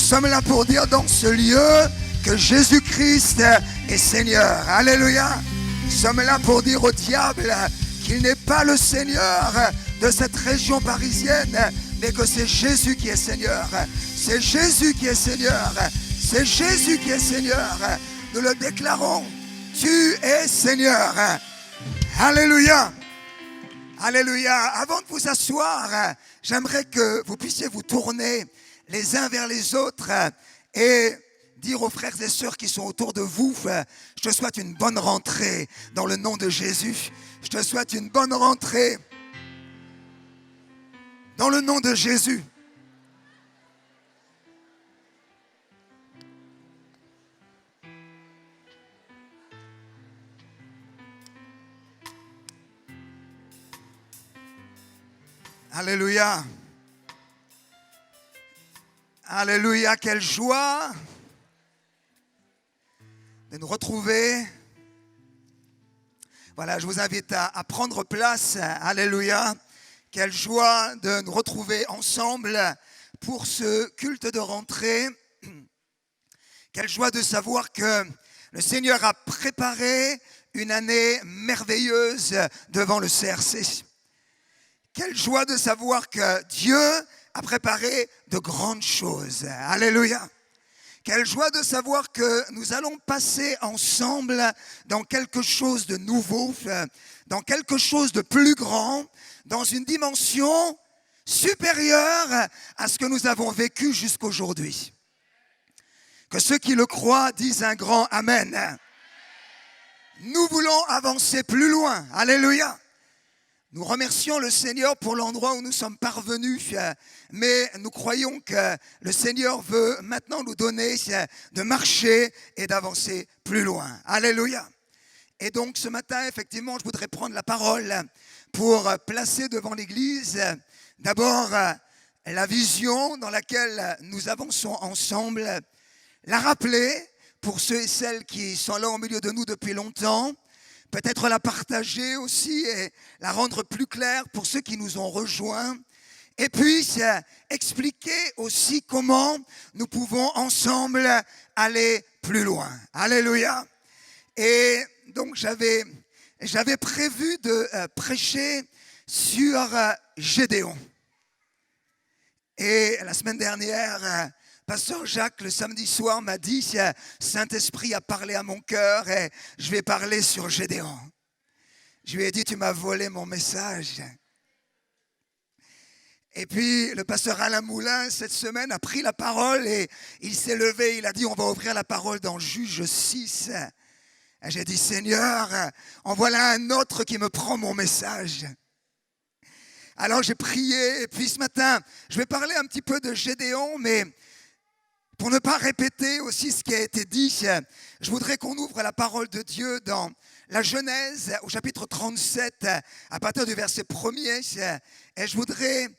sommes là pour dire dans ce lieu que Jésus-Christ est Seigneur. Alléluia. Nous sommes là pour dire au diable qu'il n'est pas le Seigneur de cette région parisienne, mais que c'est Jésus qui est Seigneur. C'est Jésus qui est Seigneur. C'est Jésus qui est Seigneur. Nous le déclarons. Tu es Seigneur. Alléluia. Alléluia. Avant de vous asseoir, j'aimerais que vous puissiez vous tourner les uns vers les autres et dire aux frères et sœurs qui sont autour de vous, je te souhaite une bonne rentrée dans le nom de Jésus. Je te souhaite une bonne rentrée dans le nom de Jésus. Alléluia. Alléluia, quelle joie de nous retrouver. Voilà, je vous invite à prendre place. Alléluia. Quelle joie de nous retrouver ensemble pour ce culte de rentrée. Quelle joie de savoir que le Seigneur a préparé une année merveilleuse devant le CRC. Quelle joie de savoir que Dieu a préparé de grandes choses. Alléluia. Quelle joie de savoir que nous allons passer ensemble dans quelque chose de nouveau, dans quelque chose de plus grand, dans une dimension supérieure à ce que nous avons vécu jusqu'aujourd'hui. Que ceux qui le croient disent un grand Amen. Nous voulons avancer plus loin. Alléluia. Nous remercions le Seigneur pour l'endroit où nous sommes parvenus, mais nous croyons que le Seigneur veut maintenant nous donner de marcher et d'avancer plus loin. Alléluia. Et donc ce matin, effectivement, je voudrais prendre la parole pour placer devant l'Église d'abord la vision dans laquelle nous avançons ensemble, la rappeler pour ceux et celles qui sont là au milieu de nous depuis longtemps, peut-être la partager aussi et la rendre plus claire pour ceux qui nous ont rejoints. Et puis, expliquer aussi comment nous pouvons ensemble aller plus loin. Alléluia. Et donc, j'avais prévu de prêcher sur Gédéon. Et la semaine dernière, Pasteur Jacques, le samedi soir, m'a dit « Saint-Esprit a parlé à mon cœur et je vais parler sur Gédéon. » Je lui ai dit « Tu m'as volé mon message. » Et puis, le pasteur Alain Moulin, cette semaine, a pris la parole et il s'est levé. Il a dit « On va ouvrir la parole dans Juge 6. » Et j'ai dit « Seigneur, en voilà un autre qui me prend mon message. » Alors, j'ai prié et puis ce matin, je vais parler un petit peu de Gédéon, mais pour ne pas répéter aussi ce qui a été dit, je voudrais qu'on ouvre la parole de Dieu dans la Genèse au chapitre 37 à partir du verset 1er. Et je voudrais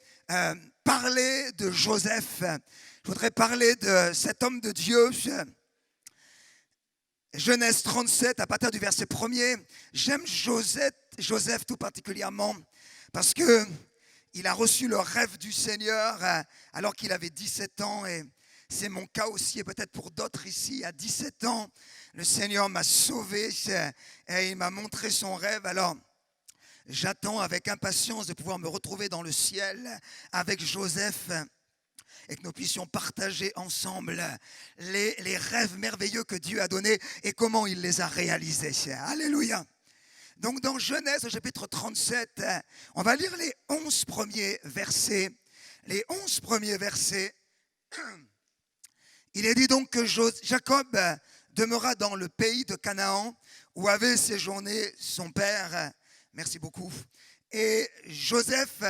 parler de Joseph. Je voudrais parler de cet homme de Dieu. Genèse 37 à partir du verset 1er. J'aime Joseph tout particulièrement parce que il a reçu le rêve du Seigneur alors qu'il avait 17 ans et c'est mon cas aussi, et peut-être pour d'autres ici, à 17 ans, le Seigneur m'a sauvé et il m'a montré son rêve. Alors, j'attends avec impatience de pouvoir me retrouver dans le ciel avec Joseph et que nous puissions partager ensemble les rêves merveilleux que Dieu a donnés et comment il les a réalisés. Alléluia. Donc, dans Genèse, au chapitre 37, on va lire les 11 premiers versets. Les 11 premiers versets. Il est dit donc que Jacob demeura dans le pays de Canaan où avait séjourné son père. Merci beaucoup. Et Joseph,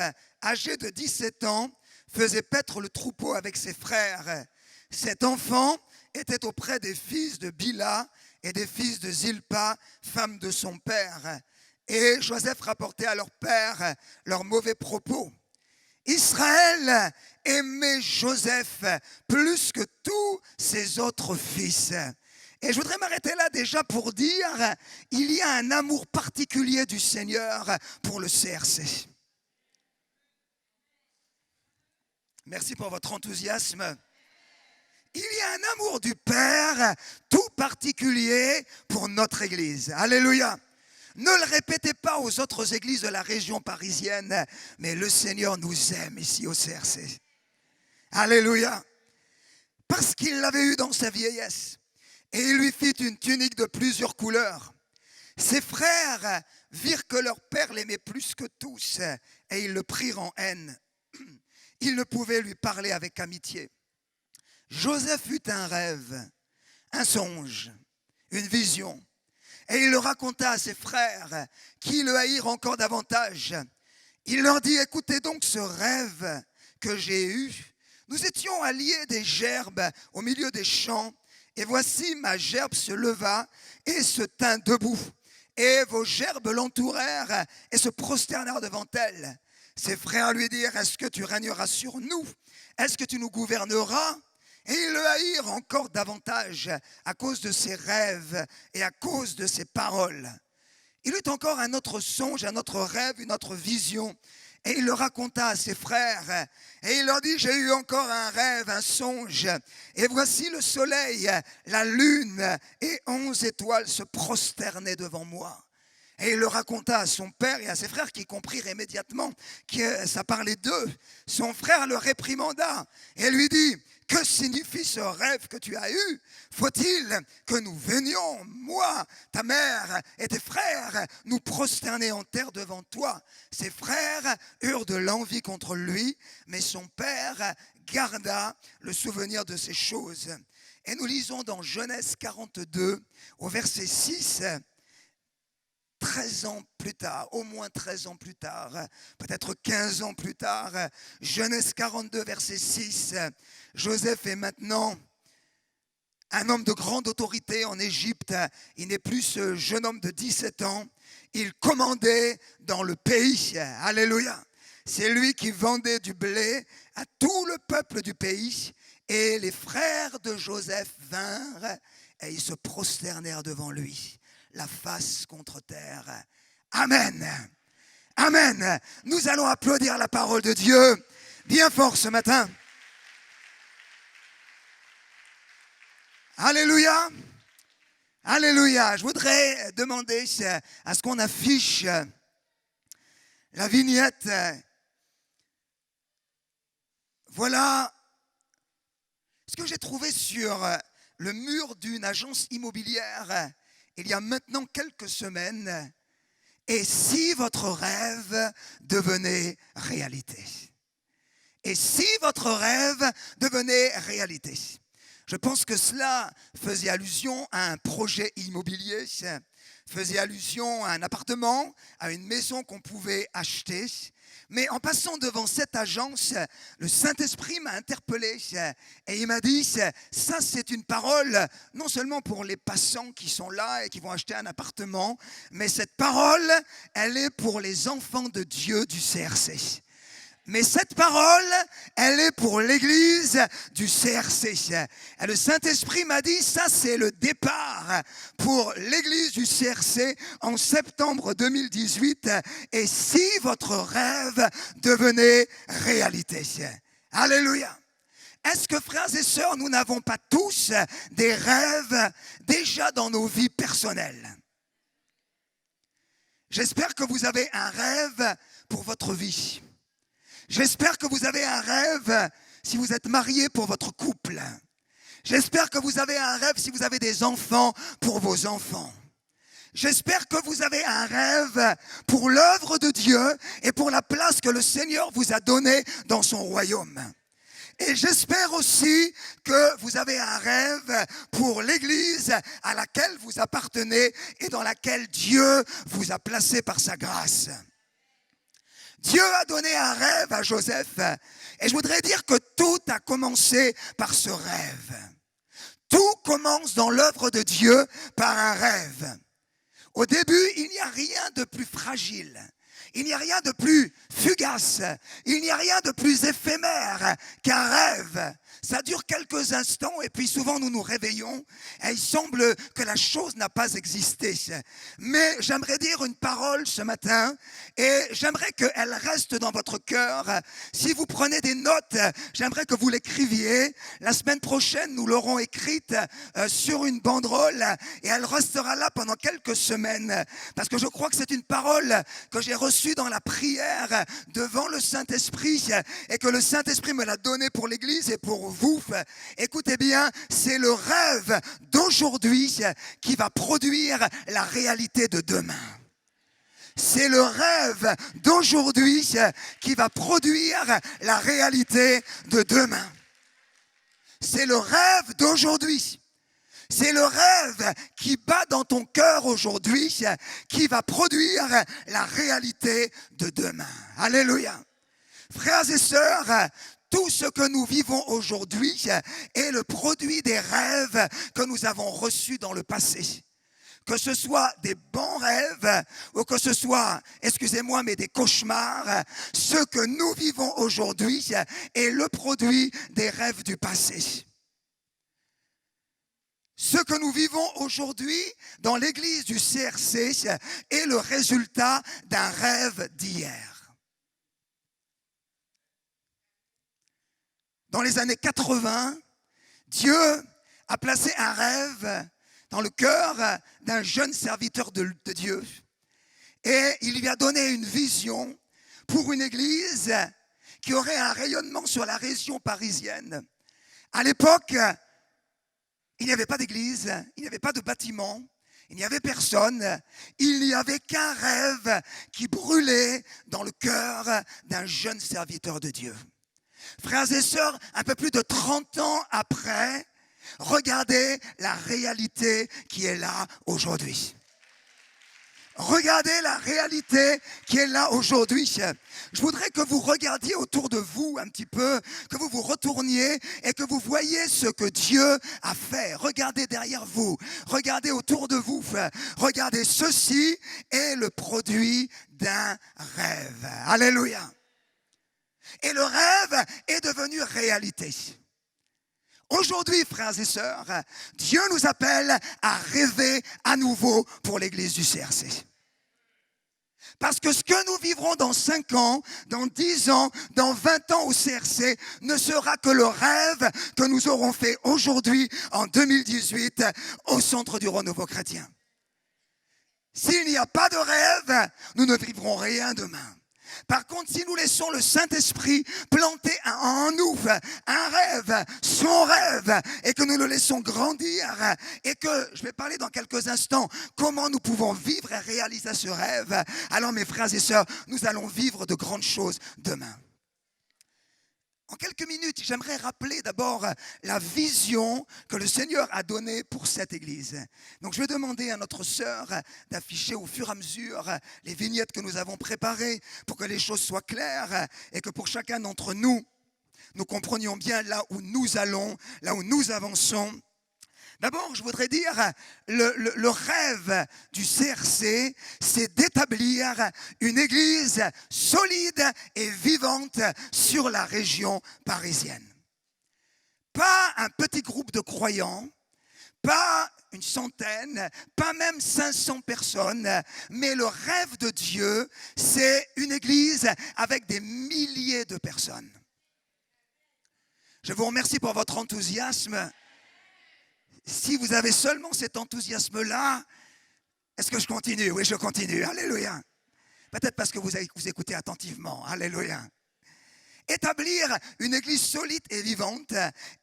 âgé de 17 ans, faisait paître le troupeau avec ses frères. Cet enfant était auprès des fils de Bila et des fils de Zilpa, femme de son père. Et Joseph rapportait à leur père leurs mauvais propos. Israël aimait Joseph plus que tous ses autres fils. Et je voudrais m'arrêter là déjà pour dire, il y a un amour particulier du Seigneur pour le CRC. Merci pour votre enthousiasme. Il y a un amour du Père tout particulier pour notre Église. Alléluia. Ne le répétez pas aux autres églises de la région parisienne, mais le Seigneur nous aime ici au CRC. Alléluia. Parce qu'il l'avait eu dans sa vieillesse. Et il lui fit une tunique de plusieurs couleurs. Ses frères virent que leur père l'aimait plus que tous et ils le prirent en haine. Ils ne pouvaient lui parler avec amitié. Joseph eut un rêve, un songe, une vision. Et il le raconta à ses frères qui le haïrent encore davantage. Il leur dit, écoutez donc ce rêve que j'ai eu. Nous étions alliés des gerbes au milieu des champs. Et voici ma gerbe se leva et se tint debout. Et vos gerbes l'entourèrent et se prosternèrent devant elle. Ses frères lui dirent, est-ce que tu régneras sur nous? Est-ce que tu nous gouverneras? Et ils le haïrent encore davantage à cause de ses rêves et à cause de ses paroles. Il eut encore un autre songe, un autre rêve, une autre vision. Et il le raconta à ses frères. Et il leur dit, j'ai eu encore un rêve, un songe. Et voici le soleil, la lune et 11 étoiles se prosternaient devant moi. Et il le raconta à son père et à ses frères qui comprirent immédiatement que ça parlait d'eux. Son frère le réprimanda et lui dit, que signifie ce rêve que tu as eu? Faut-il que nous venions, moi, ta mère et tes frères, nous prosterner en terre devant toi? Ses frères eurent de l'envie contre lui, mais son père garda le souvenir de ces choses. Et nous lisons dans Genèse 42, au verset 6, 13 ans plus tard, au moins 13 ans plus tard, peut-être 15 ans plus tard, Genèse 42, verset 6, Joseph est maintenant un homme de grande autorité en Égypte. Il n'est plus ce jeune homme de 17 ans. Il commandait dans le pays. Alléluia. C'est lui qui vendait du blé à tout le peuple du pays. Et les frères de Joseph vinrent et ils se prosternèrent devant lui, la face contre terre. Amen. Amen. Nous allons applaudir la parole de Dieu bien fort ce matin. Alléluia. Alléluia. Je voudrais demander à ce qu'on affiche la vignette. Voilà ce que j'ai trouvé sur le mur d'une agence immobilière il y a maintenant quelques semaines. Et si votre rêve devenait réalité? Et si votre rêve devenait réalité? Je pense que cela faisait allusion à un projet immobilier, faisait allusion à un appartement, à une maison qu'on pouvait acheter. Mais en passant devant cette agence, le Saint-Esprit m'a interpellé et il m'a dit, ça c'est une parole non seulement pour les passants qui sont là et qui vont acheter un appartement, mais cette parole, elle est pour les enfants de Dieu du CRC. Mais cette parole, elle est pour l'église du CRC. Et le Saint-Esprit m'a dit, ça c'est le départ pour l'église du CRC en septembre 2018. Et si votre rêve devenait réalité? Alléluia. Est-ce que frères et sœurs, nous n'avons pas tous des rêves déjà dans nos vies personnelles? J'espère que vous avez un rêve pour votre vie. J'espère que vous avez un rêve si vous êtes marié pour votre couple. J'espère que vous avez un rêve si vous avez des enfants pour vos enfants. J'espère que vous avez un rêve pour l'œuvre de Dieu et pour la place que le Seigneur vous a donnée dans son royaume. Et j'espère aussi que vous avez un rêve pour l'église à laquelle vous appartenez et dans laquelle Dieu vous a placé par sa grâce. Dieu a donné un rêve à Joseph et je voudrais dire que tout a commencé par ce rêve. Tout commence dans l'œuvre de Dieu par un rêve. Au début, il n'y a rien de plus fragile. Il n'y a rien de plus fugace, il n'y a rien de plus éphémère qu'un rêve. Ça dure quelques instants et puis souvent nous nous réveillons et il semble que la chose n'a pas existé. Mais j'aimerais dire une parole ce matin et j'aimerais qu'elle reste dans votre cœur. Si vous prenez des notes, j'aimerais que vous l'écriviez. La semaine prochaine, nous l'aurons écrite sur une banderole et elle restera là pendant quelques semaines. Parce que je crois que c'est une parole que j'ai reçue dans la prière devant le Saint-Esprit et que le Saint-Esprit me l'a donnée pour l'Église et pour vous. Écoutez bien, c'est le rêve d'aujourd'hui qui va produire la réalité de demain. C'est le rêve d'aujourd'hui qui va produire la réalité de demain. C'est le rêve d'aujourd'hui. C'est le rêve qui bat dans ton cœur aujourd'hui qui va produire la réalité de demain. Alléluia. Frères et sœurs, tout ce que nous vivons aujourd'hui est le produit des rêves que nous avons reçus dans le passé. Que ce soit des bons rêves ou que ce soit, excusez-moi, mais des cauchemars, ce que nous vivons aujourd'hui est le produit des rêves du passé. Ce que nous vivons aujourd'hui dans l'église du CRC est le résultat d'un rêve d'hier. Dans les années 80, Dieu a placé un rêve dans le cœur d'un jeune serviteur de Dieu. Et il lui a donné une vision pour une église qui aurait un rayonnement sur la région parisienne. À l'époque, il n'y avait pas d'église, il n'y avait pas de bâtiment, il n'y avait personne. Il n'y avait qu'un rêve qui brûlait dans le cœur d'un jeune serviteur de Dieu. Frères et sœurs, un peu plus de 30 ans après, regardez la réalité qui est là aujourd'hui. Regardez la réalité qui est là aujourd'hui. Je voudrais que vous regardiez autour de vous un petit peu, que vous vous retourniez et que vous voyez ce que Dieu a fait. Regardez derrière vous, regardez autour de vous. Regardez, ceci est le produit d'un rêve. Alléluia. Et le rêve est devenu réalité. Aujourd'hui, frères et sœurs, Dieu nous appelle à rêver à nouveau pour l'église du CRC. Parce que ce que nous vivrons dans 5 ans, dans 10 ans, dans 20 ans au CRC ne sera que le rêve que nous aurons fait aujourd'hui, en 2018, au Centre du Renouveau Chrétien. S'il n'y a pas de rêve, nous ne vivrons rien demain. Par contre, si nous laissons le Saint-Esprit planter en nous un rêve, son rêve, et que nous le laissons grandir, et que, je vais parler dans quelques instants, comment nous pouvons vivre et réaliser ce rêve, alors mes frères et sœurs, nous allons vivre de grandes choses demain. En quelques minutes, j'aimerais rappeler d'abord la vision que le Seigneur a donnée pour cette église. Donc je vais demander à notre sœur d'afficher au fur et à mesure les vignettes que nous avons préparées pour que les choses soient claires et que pour chacun d'entre nous, nous comprenions bien là où nous allons, là où nous avançons. D'abord, je voudrais dire, le rêve du CRC, c'est d'établir une église solide et vivante sur la région parisienne. Pas un petit groupe de croyants, pas une centaine, pas même 500 personnes, mais le rêve de Dieu, c'est une église avec des milliers de personnes. Je vous remercie pour votre enthousiasme. Si vous avez seulement cet enthousiasme-là, est-ce que je continue? Oui, je continue. Alléluia. Peut-être parce que vous écoutez attentivement. Alléluia. Établir une église solide et vivante.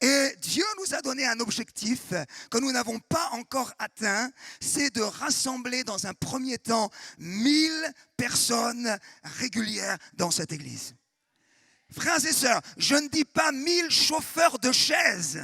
Et Dieu nous a donné un objectif que nous n'avons pas encore atteint. C'est de rassembler dans un premier temps 1000 personnes régulières dans cette église. Frères et sœurs, je ne dis pas 1000 chauffeurs de chaises.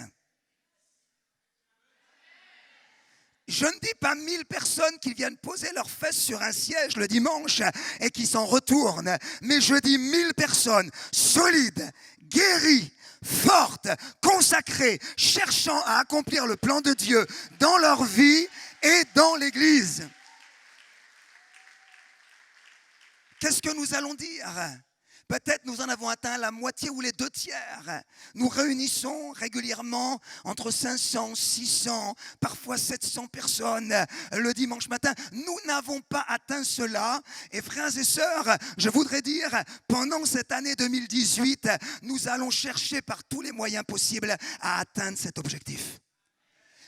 Je ne dis pas 1000 personnes qui viennent poser leurs fesses sur un siège le dimanche et qui s'en retournent, mais je dis 1000 personnes solides, guéries, fortes, consacrées, cherchant à accomplir le plan de Dieu dans leur vie et dans l'Église. Qu'est-ce que nous allons dire? Peut-être nous en avons atteint la moitié ou les 2/3. Nous réunissons régulièrement entre 500, 600, parfois 700 personnes le dimanche matin. Nous n'avons pas atteint cela. Et frères et sœurs, je voudrais dire, pendant cette année 2018, nous allons chercher par tous les moyens possibles à atteindre cet objectif.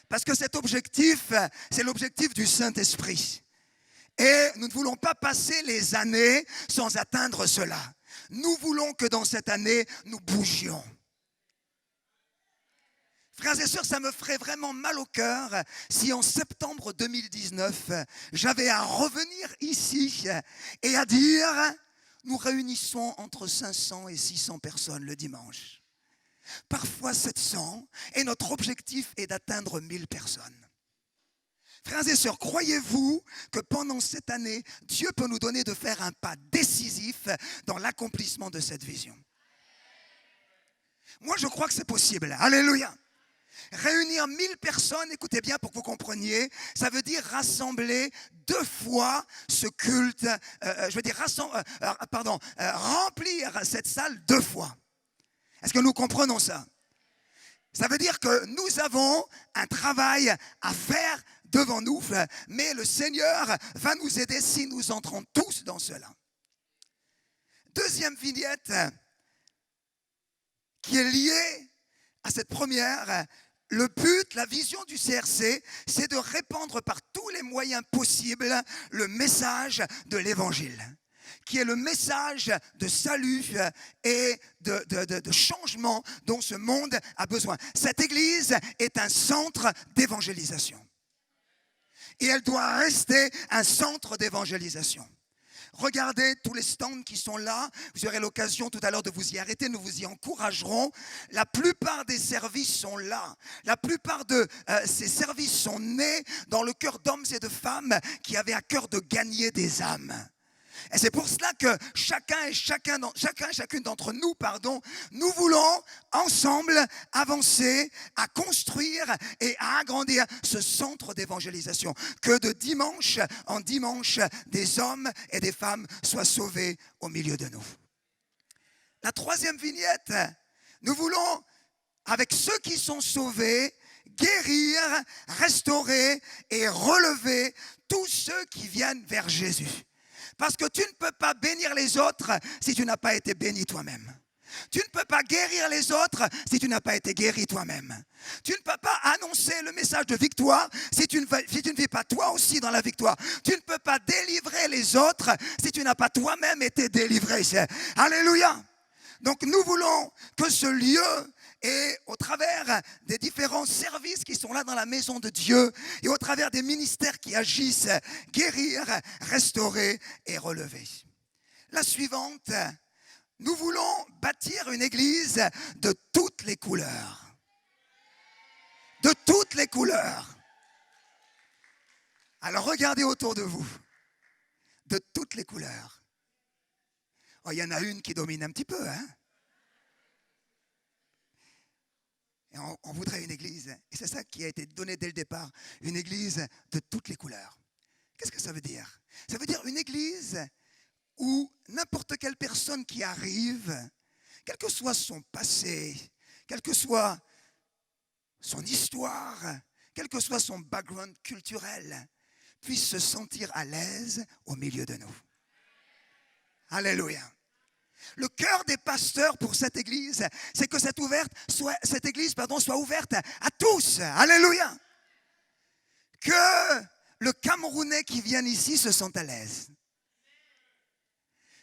Parce que cet objectif, c'est l'objectif du Saint-Esprit. Et nous ne voulons pas passer les années sans atteindre cela. Nous voulons que dans cette année, nous bougions. Frères et sœurs, ça me ferait vraiment mal au cœur si en septembre 2019, j'avais à revenir ici et à dire, nous réunissons entre 500 et 600 personnes le dimanche. Parfois 700, et notre objectif est d'atteindre 1000 personnes. Frères et sœurs, croyez-vous que pendant cette année, Dieu peut nous donner de faire un pas décisif dans l'accomplissement de cette vision? Moi, je crois que c'est possible. Alléluia. Réunir 1000 personnes, écoutez bien pour que vous compreniez, ça veut dire rassembler 2 fois ce culte, remplir cette salle 2 fois. Est-ce que nous comprenons ça? Ça veut dire que nous avons un travail à faire devant nous, mais le Seigneur va nous aider si nous entrons tous dans cela. Deuxième vignette qui est liée à cette première, le but, la vision du CRC, c'est de répandre par tous les moyens possibles le message de l'Évangile, qui est le message de salut et de changement dont ce monde a besoin. Cette église est un centre d'évangélisation. Et elle doit rester un centre d'évangélisation. Regardez tous les stands qui sont là. Vous aurez l'occasion tout à l'heure de vous y arrêter. Nous vous y encouragerons. La plupart des services sont là. La plupart de ces services sont nés dans le cœur d'hommes et de femmes qui avaient à cœur de gagner des âmes. Et c'est pour cela que chacune d'entre nous, nous voulons ensemble avancer à construire et à agrandir ce centre d'évangélisation. Que de dimanche en dimanche, des hommes et des femmes soient sauvés au milieu de nous. La troisième vignette, nous voulons, avec ceux qui sont sauvés, guérir, restaurer et relever tous ceux qui viennent vers Jésus. Parce que tu ne peux pas bénir les autres si tu n'as pas été béni toi-même. Tu ne peux pas guérir les autres si tu n'as pas été guéri toi-même. Tu ne peux pas annoncer le message de victoire si tu ne vis pas toi aussi dans la victoire. Tu ne peux pas délivrer les autres si tu n'as pas toi-même été délivré. Alléluia. Donc nous voulons que ce lieu, et au travers des différents services qui sont là dans la maison de Dieu, et au travers des ministères qui agissent, guérir, restaurer et relever. La suivante, nous voulons bâtir une église de toutes les couleurs. De toutes les couleurs. Alors regardez autour de vous. De toutes les couleurs. Oh, il y en a une qui domine un petit peu, hein? Et on voudrait une église, et c'est ça qui a été donné dès le départ, une église de toutes les couleurs. Qu'est-ce que ça veut dire? Ça veut dire une église où n'importe quelle personne qui arrive, quel que soit son passé, quelle que soit son histoire, quel que soit son background culturel, puisse se sentir à l'aise au milieu de nous. Alléluia. Le cœur des pasteurs pour cette église, c'est que cette église soit ouverte à tous. Alléluia. Que le Camerounais qui vient ici se sente à l'aise.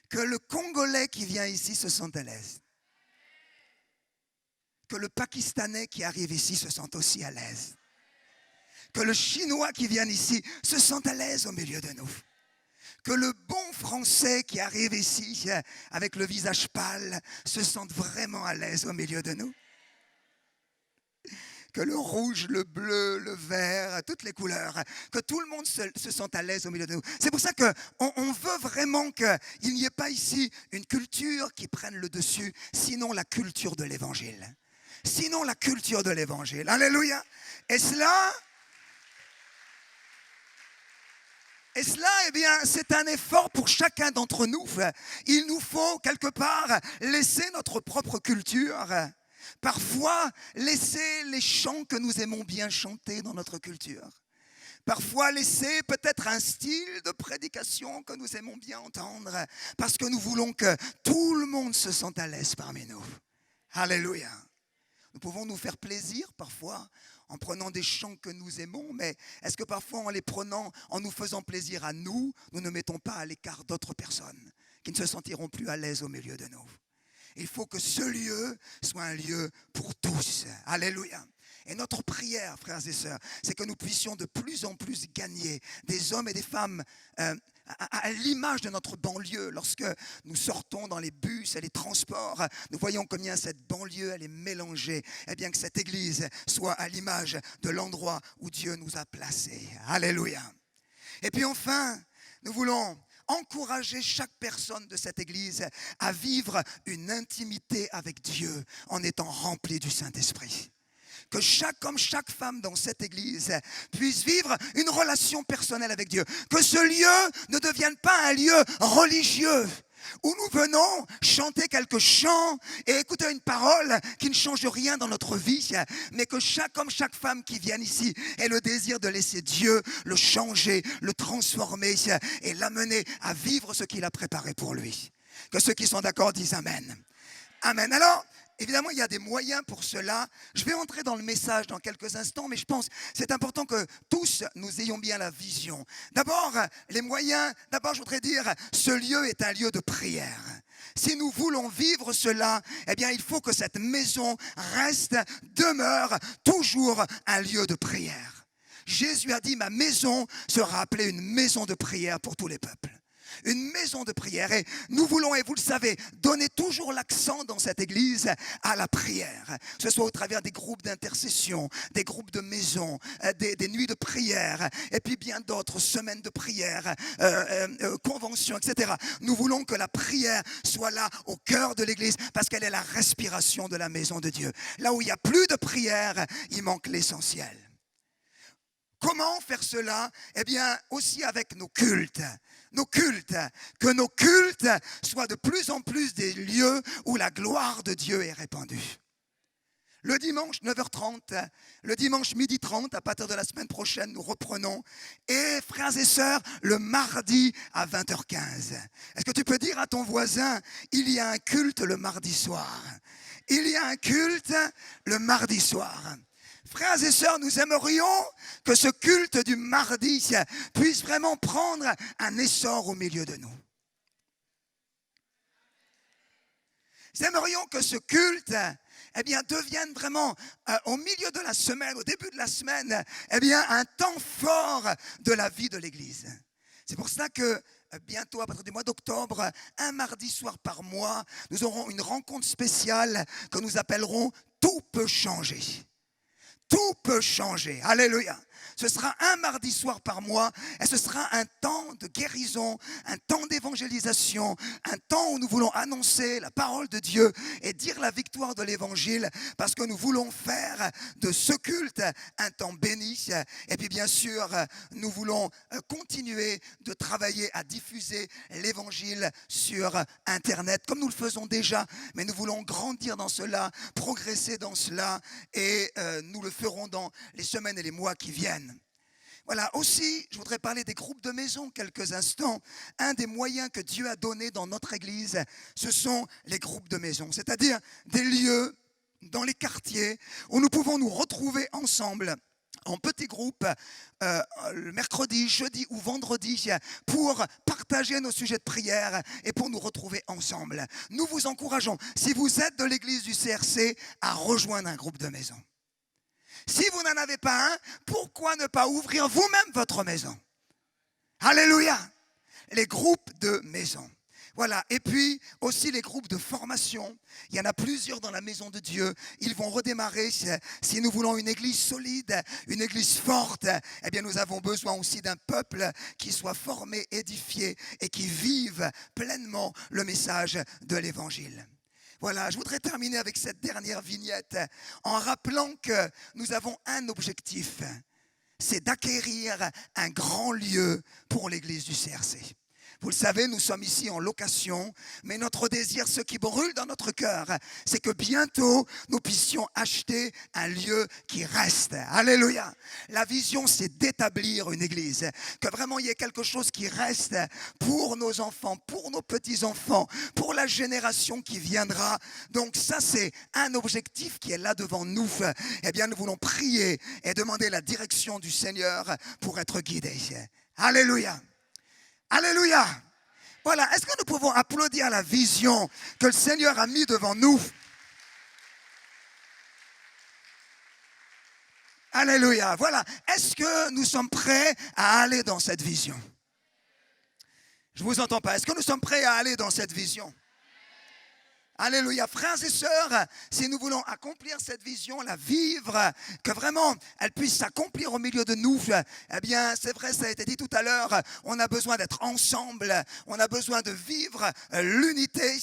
Que le Congolais qui vient ici se sente à l'aise. Que le Pakistanais qui arrive ici se sente aussi à l'aise. Que le Chinois qui vient ici se sente à l'aise au milieu de nous. Que le bon Français qui arrive ici avec le visage pâle se sente vraiment à l'aise au milieu de nous. Que le rouge, le bleu, le vert, toutes les couleurs, que tout le monde se sente à l'aise au milieu de nous. C'est pour ça qu'on veut vraiment qu'il n'y ait pas ici une culture qui prenne le dessus, sinon la culture de l'Évangile. Sinon la culture de l'Évangile. Alléluia. Et cela, c'est ce que Et cela, eh bien, c'est un effort pour chacun d'entre nous. Il nous faut, quelque part, laisser notre propre culture. Parfois, laisser les chants que nous aimons bien chanter dans notre culture. Parfois, laisser peut-être un style de prédication que nous aimons bien entendre, parce que nous voulons que tout le monde se sente à l'aise parmi nous. Alléluia. Nous pouvons nous faire plaisir parfois en prenant des chants que nous aimons, mais est-ce que parfois en les prenant, en nous faisant plaisir à nous, nous ne mettons pas à l'écart d'autres personnes qui ne se sentiront plus à l'aise au milieu de nous? Il faut que ce lieu soit un lieu pour tous. Alléluia. Et notre prière, frères et sœurs, c'est que nous puissions de plus en plus gagner des hommes et des femmes à l'image de notre banlieue. Lorsque nous sortons dans les bus et les transports, nous voyons combien cette banlieue elle est mélangée. Et bien que cette église soit à l'image de l'endroit où Dieu nous a placés. Alléluia. Et puis enfin, nous voulons encourager chaque personne de cette église à vivre une intimité avec Dieu en étant rempli du Saint-Esprit. Que chaque homme, chaque femme dans cette église puisse vivre une relation personnelle avec Dieu. Que ce lieu ne devienne pas un lieu religieux où nous venons chanter quelques chants et écouter une parole qui ne change rien dans notre vie, mais que chaque homme, chaque femme qui vienne ici ait le désir de laisser Dieu le changer, le transformer et l'amener à vivre ce qu'il a préparé pour lui. Que ceux qui sont d'accord disent Amen. Amen. Alors, évidemment, il y a des moyens pour cela. Je vais entrer dans le message dans quelques instants, mais je pense que c'est important que tous nous ayons bien la vision. D'abord, les moyens, je voudrais dire, ce lieu est un lieu de prière. Si nous voulons vivre cela, eh bien, il faut que cette maison demeure toujours un lieu de prière. Jésus a dit, ma maison sera appelée une maison de prière pour tous les peuples. Une maison de prière. Et nous voulons, et vous le savez, donner toujours l'accent dans cette église à la prière. Que ce soit au travers des groupes d'intercession, des groupes de maison, des nuits de prière, et puis bien d'autres semaines de prière, conventions, etc. Nous voulons que la prière soit là au cœur de l'église parce qu'elle est la respiration de la maison de Dieu. Là où il n'y a plus de prière, il manque l'essentiel. Comment faire cela? Eh bien, aussi avec nos cultes. Nos cultes, que nos cultes soient de plus en plus des lieux où la gloire de Dieu est répandue. Le dimanche 9h30, le dimanche 12h30, à partir de la semaine prochaine, nous reprenons. Et frères et sœurs, le mardi à 20h15. Est-ce que tu peux dire à ton voisin, il y a un culte le mardi soir. Il y a un culte le mardi soir. Frères et sœurs, nous aimerions que ce culte du mardi puisse vraiment prendre un essor au milieu de nous. Nous aimerions que ce culte devienne vraiment au milieu de la semaine, au début de la semaine, un temps fort de la vie de l'Église. C'est pour cela que bientôt, à partir du mois d'octobre, un mardi soir par mois, nous aurons une rencontre spéciale que nous appellerons « Tout peut changer ». Tout peut changer. Alléluia. Ce sera un mardi soir par mois et ce sera un temps de guérison, un temps d'évangélisation, un temps où nous voulons annoncer la parole de Dieu et dire la victoire de l'évangile parce que nous voulons faire de ce culte un temps béni. Et puis bien sûr, nous voulons continuer de travailler à diffuser l'évangile sur Internet comme nous le faisons déjà, mais nous voulons grandir dans cela, progresser dans cela et nous le ferons dans les semaines et les mois qui viennent. Voilà, aussi, je voudrais parler des groupes de maison quelques instants. Un des moyens que Dieu a donné dans notre église, ce sont les groupes de maison, c'est-à-dire des lieux dans les quartiers où nous pouvons nous retrouver ensemble en petits groupes, le mercredi, jeudi ou vendredi, pour partager nos sujets de prière et pour nous retrouver ensemble. Nous vous encourageons, si vous êtes de l'église du CRC, à rejoindre un groupe de maison. Si vous n'en avez pas un, pourquoi ne pas ouvrir vous-même votre maison? Alléluia! Les groupes de maison. Voilà, et puis aussi les groupes de formation. Il y en a plusieurs dans la maison de Dieu. Ils vont redémarrer. Si nous voulons une église solide, une église forte, eh bien nous avons besoin aussi d'un peuple qui soit formé, édifié et qui vive pleinement le message de l'évangile. Voilà, je voudrais terminer avec cette dernière vignette en rappelant que nous avons un objectif, c'est d'acquérir un grand lieu pour l'église du CRC. Vous le savez, nous sommes ici en location, mais notre désir, ce qui brûle dans notre cœur, c'est que bientôt, nous puissions acheter un lieu qui reste. Alléluia. La vision, c'est d'établir une église, que vraiment il y ait quelque chose qui reste pour nos enfants, pour nos petits-enfants, pour la génération qui viendra. Donc ça, c'est un objectif qui est là devant nous. Eh bien, nous voulons prier et demander la direction du Seigneur pour être guidés. Alléluia. Alléluia. Voilà, est-ce que nous pouvons applaudir la vision que le Seigneur a mis devant nous? Alléluia. Voilà, est-ce que nous sommes prêts à aller dans cette vision? Je ne vous entends pas. Est-ce que nous sommes prêts à aller dans cette vision? Alléluia. Frères et sœurs, si nous voulons accomplir cette vision, la vivre, que vraiment elle puisse s'accomplir au milieu de nous, eh bien c'est vrai, ça a été dit tout à l'heure, on a besoin d'être ensemble, on a besoin de vivre l'unité.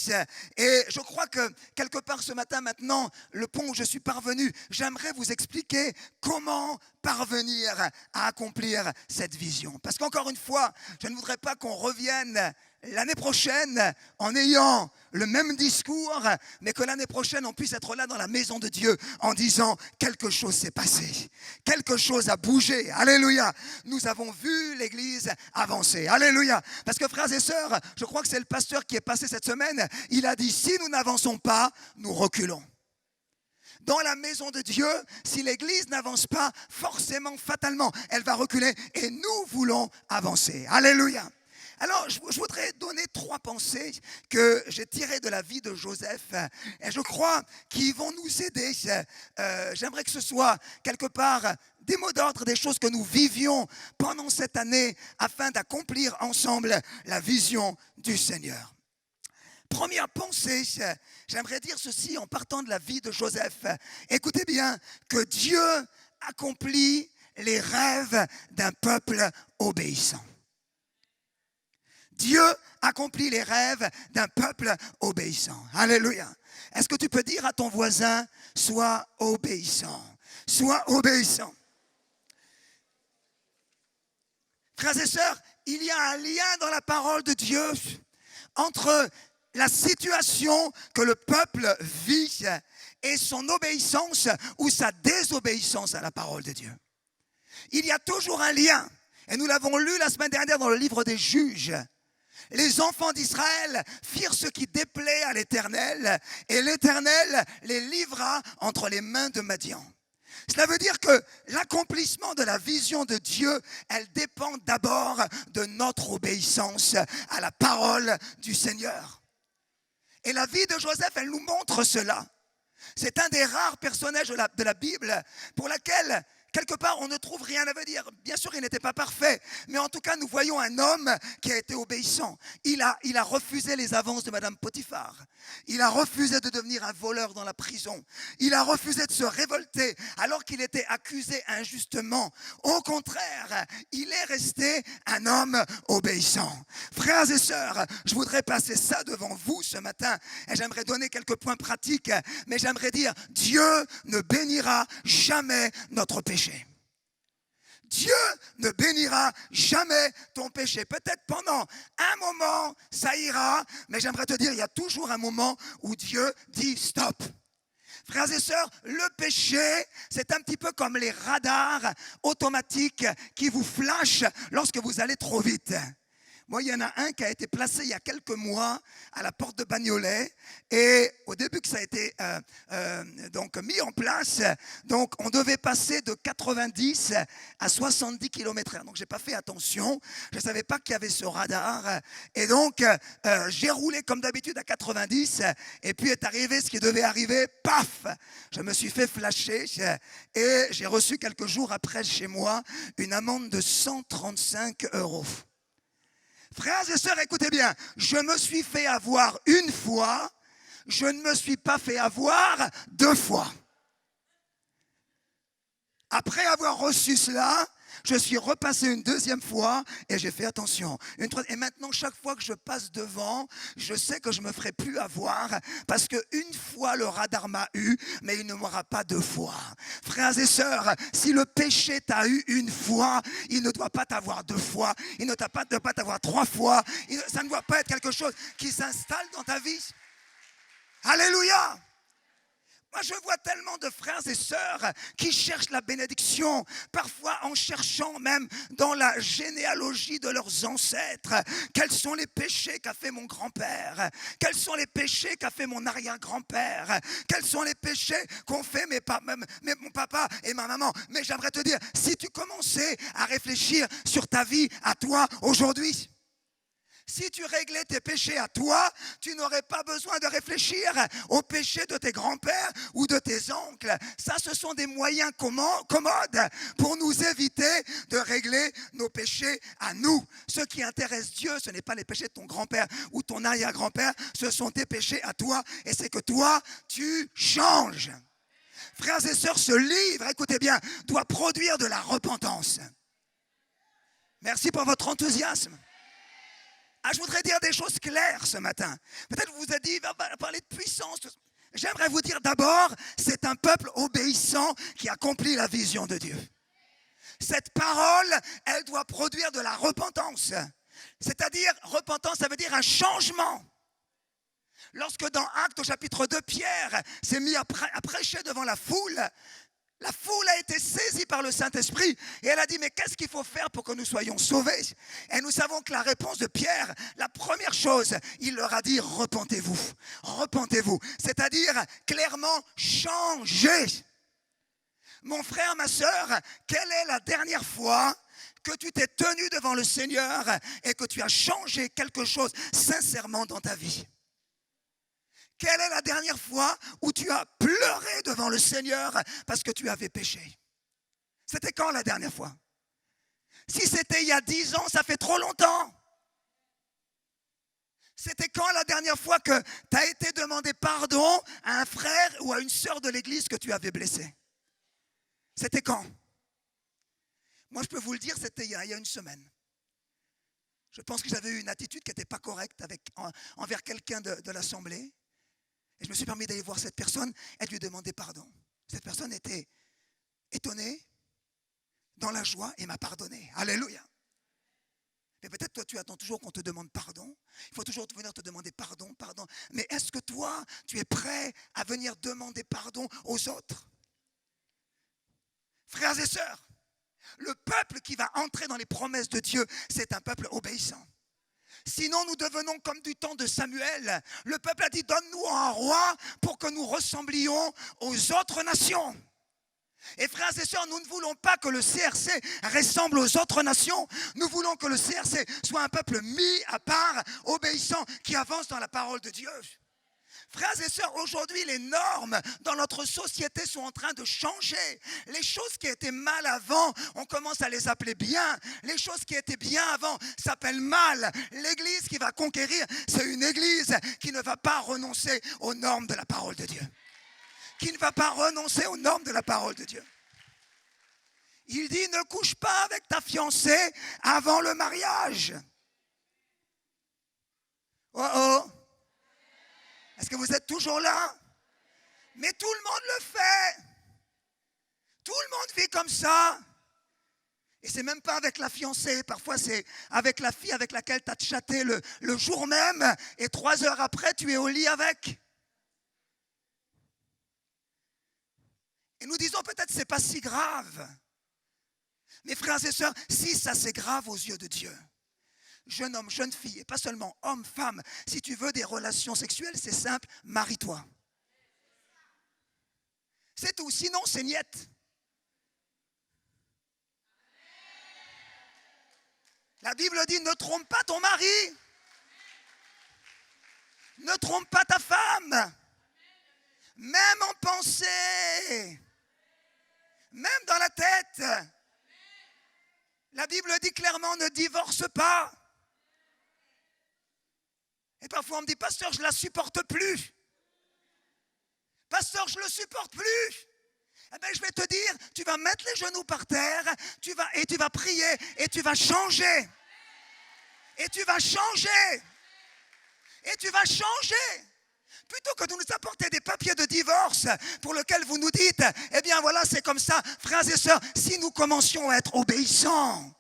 Et je crois que quelque part ce matin maintenant, le point où je suis parvenu, j'aimerais vous expliquer comment parvenir à accomplir cette vision. Parce qu'encore une fois, je ne voudrais pas qu'on revienne l'année prochaine en ayant le même discours, mais que l'année prochaine on puisse être là dans la maison de Dieu en disant quelque chose s'est passé, quelque chose a bougé. Alléluia. Nous avons vu l'église avancer. Alléluia. Parce que frères et sœurs, je crois que c'est le pasteur qui est passé cette semaine, il a dit si nous n'avançons pas, nous reculons. Dans la maison de Dieu, si l'église n'avance pas, forcément, fatalement, elle va reculer et nous voulons avancer. Alléluia. Alors, je voudrais donner 3 pensées que j'ai tirées de la vie de Joseph et je crois qu'ils vont nous aider. J'aimerais que ce soit quelque part des mots d'ordre, des choses que nous vivions pendant cette année afin d'accomplir ensemble la vision du Seigneur. Première pensée, j'aimerais dire ceci en partant de la vie de Joseph. Écoutez bien, que Dieu accomplit les rêves d'un peuple obéissant. Dieu accomplit les rêves d'un peuple obéissant. Alléluia. Est-ce que tu peux dire à ton voisin, sois obéissant, sois obéissant. Frères et sœurs, il y a un lien dans la parole de Dieu entre la situation que le peuple vit et son obéissance ou sa désobéissance à la parole de Dieu. Il y a toujours un lien. Et nous l'avons lu la semaine dernière dans le livre des Juges. Les enfants d'Israël firent ce qui déplaît à l'Éternel et l'Éternel les livra entre les mains de Madian. Cela veut dire que l'accomplissement de la vision de Dieu, elle dépend d'abord de notre obéissance à la parole du Seigneur. Et la vie de Joseph, elle nous montre cela. C'est un des rares personnages de la Bible pour laquelle quelque part, on ne trouve rien à dire. Bien sûr, il n'était pas parfait, mais en tout cas, nous voyons un homme qui a été obéissant. Il a refusé les avances de Madame Potiphar. Il a refusé de devenir un voleur dans la prison. Il a refusé de se révolter alors qu'il était accusé injustement. Au contraire, il est resté un homme obéissant. Frères et sœurs, je voudrais passer ça devant vous ce matin et j'aimerais donner quelques points pratiques, mais j'aimerais dire, Dieu ne bénira jamais notre péché. Dieu ne bénira jamais ton péché. Peut-être pendant un moment, ça ira, mais j'aimerais te dire, il y a toujours un moment où Dieu dit stop. Frères et sœurs, le péché, c'est un petit peu comme les radars automatiques qui vous flashent lorsque vous allez trop vite. Moi, il y en a un qui a été placé il y a quelques mois à la porte de Bagnolet. Et au début que ça a été donc mis en place, donc on devait passer de 90 à 70 km/h. Donc, je n'ai pas fait attention. Je ne savais pas qu'il y avait ce radar. Et donc, j'ai roulé comme d'habitude à 90. Et puis est arrivé ce qui devait arriver. Paf! Je me suis fait flasher. Et j'ai reçu quelques jours après chez moi une amende de 135 €. Frères et sœurs, écoutez bien, je me suis fait avoir une fois, je ne me suis pas fait avoir 2 fois. Après avoir reçu cela, Je suis repassé une deuxième fois et j'ai fait attention. Et maintenant, chaque fois que je passe devant, je sais que je ne me ferai plus avoir parce qu'une fois le radar m'a eu, mais il ne m'aura pas deux fois. Frères et sœurs, si le péché t'a eu une fois, il ne doit pas t'avoir deux fois, il ne doit pas t'avoir trois fois, ça ne doit pas être quelque chose qui s'installe dans ta vie. Alléluia! Moi, je vois tellement de frères et sœurs qui cherchent la bénédiction, parfois en cherchant même dans la généalogie de leurs ancêtres. Quels sont les péchés qu'a fait mon grand-père? Quels sont les péchés qu'a fait mon arrière-grand-père? Quels sont les péchés qu'ont fait mon papa et ma maman? Mais j'aimerais te dire, si tu commençais à réfléchir sur ta vie à toi aujourd'hui, si tu réglais tes péchés à toi, tu n'aurais pas besoin de réfléchir aux péchés de tes grands-pères ou de tes oncles. Ça, ce sont des moyens commodes pour nous éviter de régler nos péchés à nous. Ce qui intéresse Dieu, ce n'est pas les péchés de ton grand-père ou ton arrière-grand-père, ce sont tes péchés à toi et c'est que toi, tu changes. Frères et sœurs, ce livre, écoutez bien, doit produire de la repentance. Merci pour votre enthousiasme. Je voudrais dire des choses claires ce matin. Peut-être vous avez dit, va parler de puissance. J'aimerais vous dire d'abord, c'est un peuple obéissant qui accomplit la vision de Dieu. Cette parole, elle doit produire de la repentance. C'est-à-dire, repentance, ça veut dire un changement. Lorsque dans Actes au chapitre 2, Pierre s'est mis à prêcher devant la foule a été saisie par le Saint-Esprit et elle a dit, mais qu'est-ce qu'il faut faire pour que nous soyons sauvés? Et nous savons que la réponse de Pierre, la première chose, il leur a dit, repentez-vous, c'est-à-dire clairement changez. Mon frère, ma sœur, quelle est la dernière fois que tu t'es tenu devant le Seigneur et que tu as changé quelque chose sincèrement dans ta vie? Quelle est la dernière fois où tu as pleuré devant le Seigneur parce que tu avais péché? C'était quand la dernière fois? Si c'était il y a 10 ans, ça fait trop longtemps. C'était quand la dernière fois que tu as été demander pardon à un frère ou à une sœur de l'église que tu avais blessé? C'était quand? Moi, je peux vous le dire, c'était il y a une semaine. Je pense que j'avais eu une attitude qui n'était pas correcte envers quelqu'un de l'assemblée. Et je me suis permis d'aller voir cette personne et de lui demander pardon. Cette personne était étonnée, dans la joie, et m'a pardonné. Alléluia. Mais peut-être toi, tu attends toujours qu'on te demande pardon. Il faut toujours venir te demander pardon. Mais est-ce que toi, tu es prêt à venir demander pardon aux autres? Frères et sœurs, le peuple qui va entrer dans les promesses de Dieu, c'est un peuple obéissant. Sinon, nous devenons comme du temps de Samuel. Le peuple a dit, donne-nous un roi pour que nous ressemblions aux autres nations. Et frères et sœurs, nous ne voulons pas que le CRC ressemble aux autres nations. Nous voulons que le CRC soit un peuple mis à part, obéissant, qui avance dans la parole de Dieu. Frères et sœurs, aujourd'hui, les normes dans notre société sont en train de changer. Les choses qui étaient mal avant, on commence à les appeler bien. Les choses qui étaient bien avant s'appellent mal. L'église qui va conquérir, c'est une église qui ne va pas renoncer aux normes de la parole de Dieu. Qui ne va pas renoncer aux normes de la parole de Dieu. Il dit, ne couche pas avec ta fiancée avant le mariage. Oh oh. Est-ce que vous êtes toujours là? Mais tout le monde le fait. Tout le monde vit comme ça. Et c'est même pas avec la fiancée. Parfois, c'est avec la fille avec laquelle tu as chatté le jour même. Et 3 heures après, tu es au lit avec. Et nous disons peut-être c'est pas si grave. Mais frères et sœurs, si ça c'est grave aux yeux de Dieu, jeune homme, jeune fille, et pas seulement homme, femme, si tu veux des relations sexuelles, c'est simple, marie-toi. C'est tout, sinon c'est niette. La Bible dit, ne trompe pas ton mari. Ne trompe pas ta femme. Même en pensée. Même dans la tête. La Bible dit clairement, ne divorce pas. Et parfois on me dit, pasteur, je ne la supporte plus. Pasteur, je ne le supporte plus. Eh bien, je vais te dire, tu vas mettre les genoux par terre, tu vas prier et tu vas changer. Et tu vas changer. Et tu vas changer. Plutôt que de nous apporter des papiers de divorce pour lesquels vous nous dites, eh bien voilà, c'est comme ça, frères et sœurs, si nous commencions à être obéissants,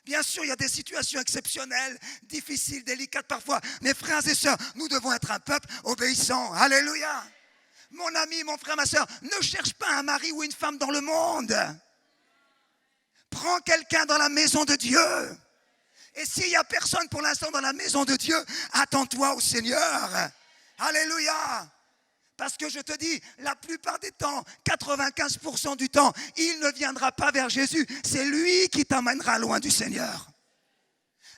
bien sûr, il y a des situations exceptionnelles, difficiles, délicates parfois, mais frères et sœurs, nous devons être un peuple obéissant. Alléluia. Mon ami, mon frère, ma sœur, ne cherche pas un mari ou une femme dans le monde. Prends quelqu'un dans la maison de Dieu. Et s'il n'y a personne pour l'instant dans la maison de Dieu, attends-toi au Seigneur. Alléluia. Parce que je te dis, la plupart des temps, 95% du temps, il ne viendra pas vers Jésus. C'est lui qui t'amènera loin du Seigneur.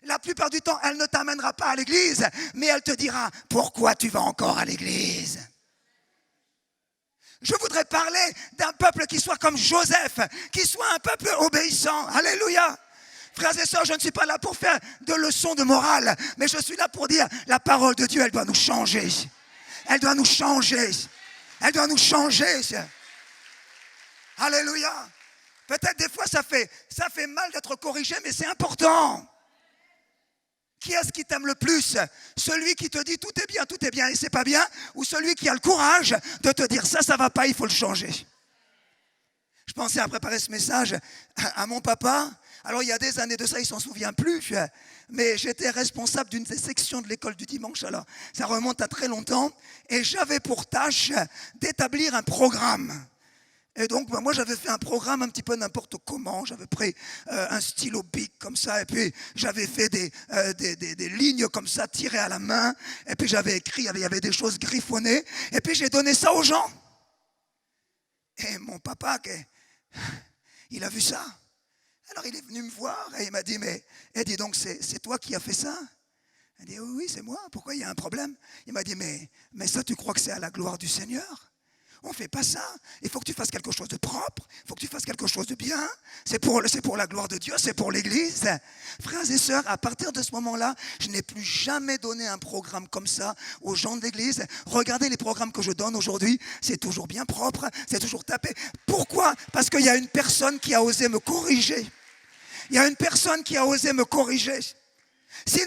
La plupart du temps, elle ne t'amènera pas à l'église, mais elle te dira, pourquoi tu vas encore à l'église ? Je voudrais parler d'un peuple qui soit comme Joseph, qui soit un peuple obéissant. Alléluia. Frères et sœurs, je ne suis pas là pour faire de leçons de morale, mais je suis là pour dire, la parole de Dieu, elle doit nous changer. Elle doit nous changer. Elle doit nous changer. Alléluia. Peut-être des fois, ça fait mal d'être corrigé, mais c'est important. Qui est-ce qui t'aime le plus? Celui qui te dit tout est bien et c'est pas bien, ou celui qui a le courage de te dire ça va pas, il faut le changer? Je pensais à préparer ce message à mon papa. Alors il y a des années de ça, il s'en souvient plus, mais j'étais responsable d'une des sections de l'école du dimanche, alors ça remonte à très longtemps, et j'avais pour tâche d'établir un programme. Et donc, moi, j'avais fait un programme un petit peu n'importe comment. J'avais pris un stylo bic comme ça, et puis j'avais fait des lignes comme ça, tirées à la main. Et puis j'avais écrit, il y avait des choses griffonnées. Et puis j'ai donné ça aux gens. Et mon papa, il a vu ça. Alors il est venu me voir et il m'a dit, mais dis donc, c'est toi qui as fait ça? Il a dit, oui, c'est moi. Pourquoi il y a un problème? Il m'a dit, mais ça, tu crois que c'est à la gloire du Seigneur? On ne fait pas ça. Il faut que tu fasses quelque chose de propre. Il faut que tu fasses quelque chose de bien. C'est pour la gloire de Dieu, c'est pour l'Église. Frères et sœurs, à partir de ce moment-là, je n'ai plus jamais donné un programme comme ça aux gens de l'Église. Regardez les programmes que je donne aujourd'hui. C'est toujours bien propre, c'est toujours tapé. Pourquoi? Parce qu'il y a une personne qui a osé me corriger. Il y a une personne qui a osé me corriger. S'il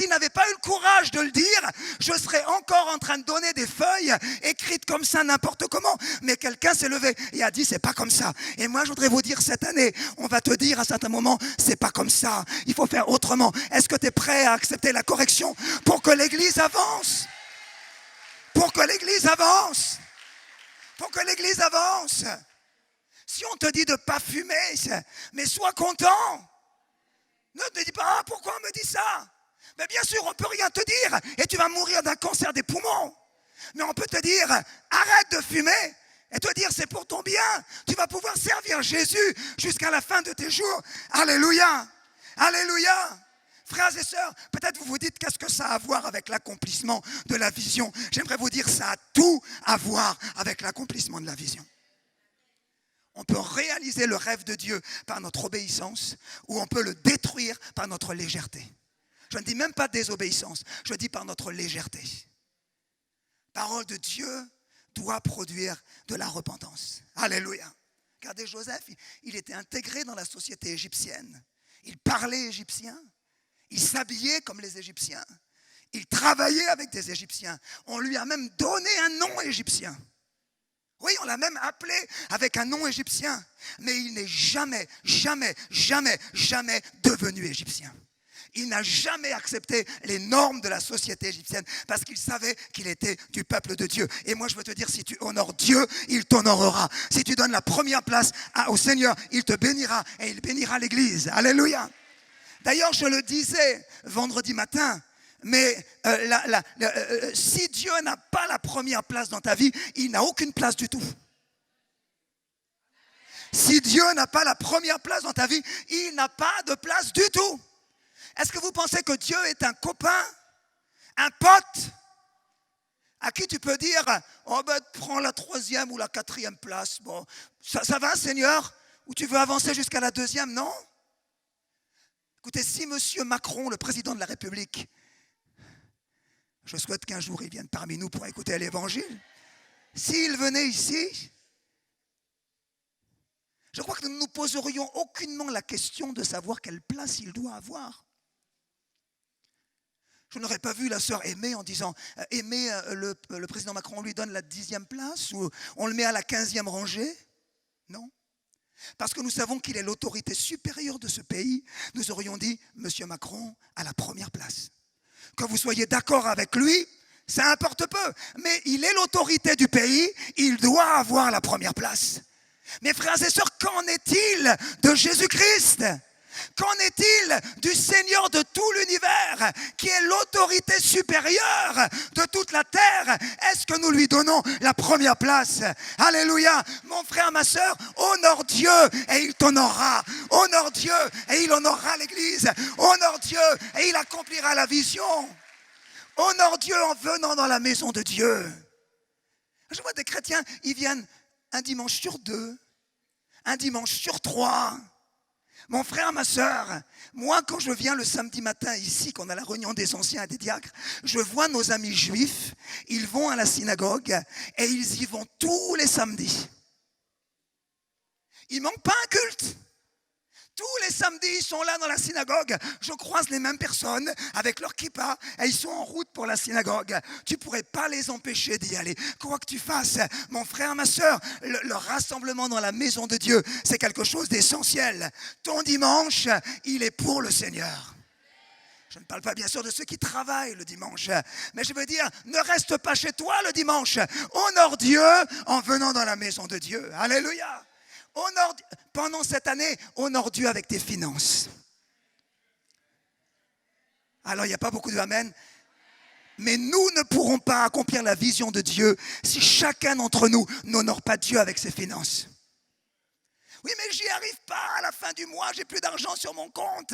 n'avait pas eu le courage de le dire, je serais encore en train de donner des feuilles écrites comme ça n'importe comment. Mais quelqu'un s'est levé et a dit c'est pas comme ça. Et moi je voudrais vous dire cette année, on va te dire à certains moments c'est pas comme ça. Il faut faire autrement. Est-ce que tu es prêt à accepter la correction pour que l'Église avance? Pour que l'Église avance. Pour que l'Église avance. Si on te dit de ne pas fumer, mais sois content. Ne te dis pas, pourquoi on me dit ça? Mais bien sûr, on ne peut rien te dire et tu vas mourir d'un cancer des poumons. Mais on peut te dire, arrête de fumer et te dire, c'est pour ton bien. Tu vas pouvoir servir Jésus jusqu'à la fin de tes jours. Alléluia. Alléluia. Frères et sœurs, peut-être vous vous dites, qu'est-ce que ça a à voir avec l'accomplissement de la vision? J'aimerais vous dire, ça a tout à voir avec l'accomplissement de la vision. On peut réaliser le rêve de Dieu par notre obéissance ou on peut le détruire par notre légèreté. Je ne dis même pas désobéissance, je dis par notre légèreté. La parole de Dieu doit produire de la repentance. Alléluia. Regardez Joseph, il était intégré dans la société égyptienne. Il parlait égyptien, il s'habillait comme les Égyptiens, il travaillait avec des Égyptiens. On lui a même donné un nom égyptien. Oui, on l'a même appelé avec un nom égyptien. Mais il n'est jamais devenu égyptien. Il n'a jamais accepté les normes de la société égyptienne parce qu'il savait qu'il était du peuple de Dieu. Et moi, je veux te dire, si tu honores Dieu, il t'honorera. Si tu donnes la première place au Seigneur, il te bénira et il bénira l'Église. Alléluia. D'ailleurs, je le disais vendredi matin, mais si Dieu n'a pas la première place dans ta vie, il n'a aucune place du tout. Si Dieu n'a pas la première place dans ta vie, il n'a pas de place du tout. Est-ce que vous pensez que Dieu est un copain, un pote, à qui tu peux dire, oh ben prends la 3e ou la 4e place, bon, ça va Seigneur? Ou tu veux avancer jusqu'à la 2e, non? Écoutez, si M. Macron, le président de la République, je souhaite qu'un jour il vienne parmi nous pour écouter l'évangile. S'il venait ici, je crois que nous ne nous poserions aucunement la question de savoir quelle place il doit avoir. Je n'aurais pas vu la sœur Aimée en disant « Aimée, le président Macron, on lui donne la 10e place ou on le met à la 15e rangée ?» Non. Parce que nous savons qu'il est l'autorité supérieure de ce pays, nous aurions dit « Monsieur Macron, à la première place ». Que vous soyez d'accord avec lui, ça importe peu. Mais il est l'autorité du pays, il doit avoir la première place. Mes frères et sœurs, qu'en est-il de Jésus-Christ ? Qu'en est-il du Seigneur de tout l'univers, qui est l'autorité supérieure de toute la terre? Est-ce que nous lui donnons la première place? Alléluia. Mon frère, ma sœur, honore Dieu et il t'honorera. Honore Dieu et il honorera l'Église. Honore Dieu et il accomplira la vision. Honore Dieu en venant dans la maison de Dieu. Je vois des chrétiens, ils viennent un dimanche sur 2, un dimanche sur 3. Mon frère, ma sœur, moi quand je viens le samedi matin ici, qu'on a la réunion des anciens et des diacres, je vois nos amis juifs, ils vont à la synagogue et ils y vont tous les samedis. Il ne manque pas un culte. Tous les samedis, ils sont là dans la synagogue. Je croise les mêmes personnes avec leur kippa et ils sont en route pour la synagogue. Tu ne pourrais pas les empêcher d'y aller. Quoi que tu fasses, mon frère, ma sœur, le rassemblement dans la maison de Dieu, c'est quelque chose d'essentiel. Ton dimanche, il est pour le Seigneur. Je ne parle pas bien sûr de ceux qui travaillent le dimanche, mais je veux dire, ne reste pas chez toi le dimanche. Honore Dieu en venant dans la maison de Dieu. Alléluia. Pendant cette année, honore Dieu avec tes finances. Alors, il n'y a pas beaucoup de amen. Mais nous ne pourrons pas accomplir la vision de Dieu si chacun d'entre nous n'honore pas Dieu avec ses finances. Oui, mais j'y arrive pas, à la fin du mois, j'ai plus d'argent sur mon compte.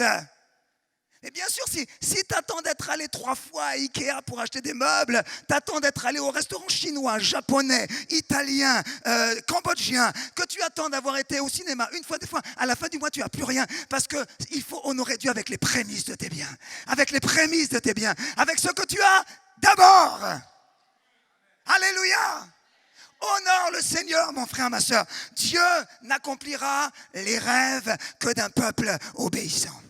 Et bien sûr, si tu attends d'être allé 3 fois à Ikea pour acheter des meubles, tu attends d'être allé au restaurant chinois, japonais, italien, cambodgien, que tu attends d'avoir été au cinéma une fois, des fois, à la fin du mois, tu n'as plus rien. Parce qu'il faut honorer Dieu avec les prémices de tes biens. Avec les prémices de tes biens. Avec ce que tu as d'abord. Alléluia. Honore le Seigneur, mon frère, ma soeur. Dieu n'accomplira les rêves que d'un peuple obéissant.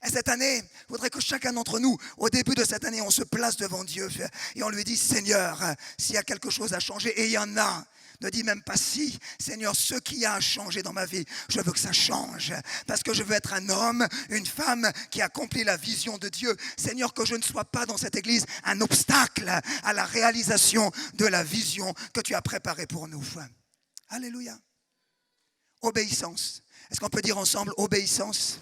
Et cette année, je voudrais que chacun d'entre nous, au début de cette année, on se place devant Dieu et on lui dit, Seigneur, s'il y a quelque chose à changer, et il y en a, ne dis même pas si, Seigneur, ce qui a à changer dans ma vie, je veux que ça change, parce que je veux être un homme, une femme qui accomplit la vision de Dieu. Seigneur, que je ne sois pas dans cette église un obstacle à la réalisation de la vision que tu as préparée pour nous. Alléluia. Obéissance. Est-ce qu'on peut dire ensemble obéissance?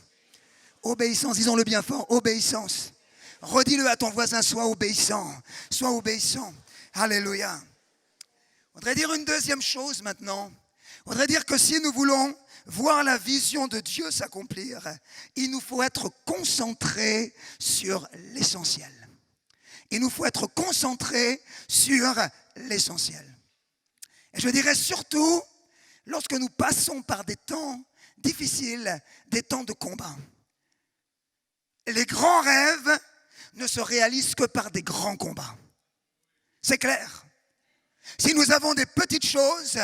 Obéissance, disons-le bien fort, obéissance. Redis-le à ton voisin, sois obéissant. Sois obéissant. Alléluia. Je voudrais dire une deuxième chose maintenant. Je voudrais dire que si nous voulons voir la vision de Dieu s'accomplir, il nous faut être concentrés sur l'essentiel. Il nous faut être concentrés sur l'essentiel. Et je dirais surtout, lorsque nous passons par des temps difficiles, des temps de combat. Les grands rêves ne se réalisent que par des grands combats. C'est clair. Si nous avons des petites choses,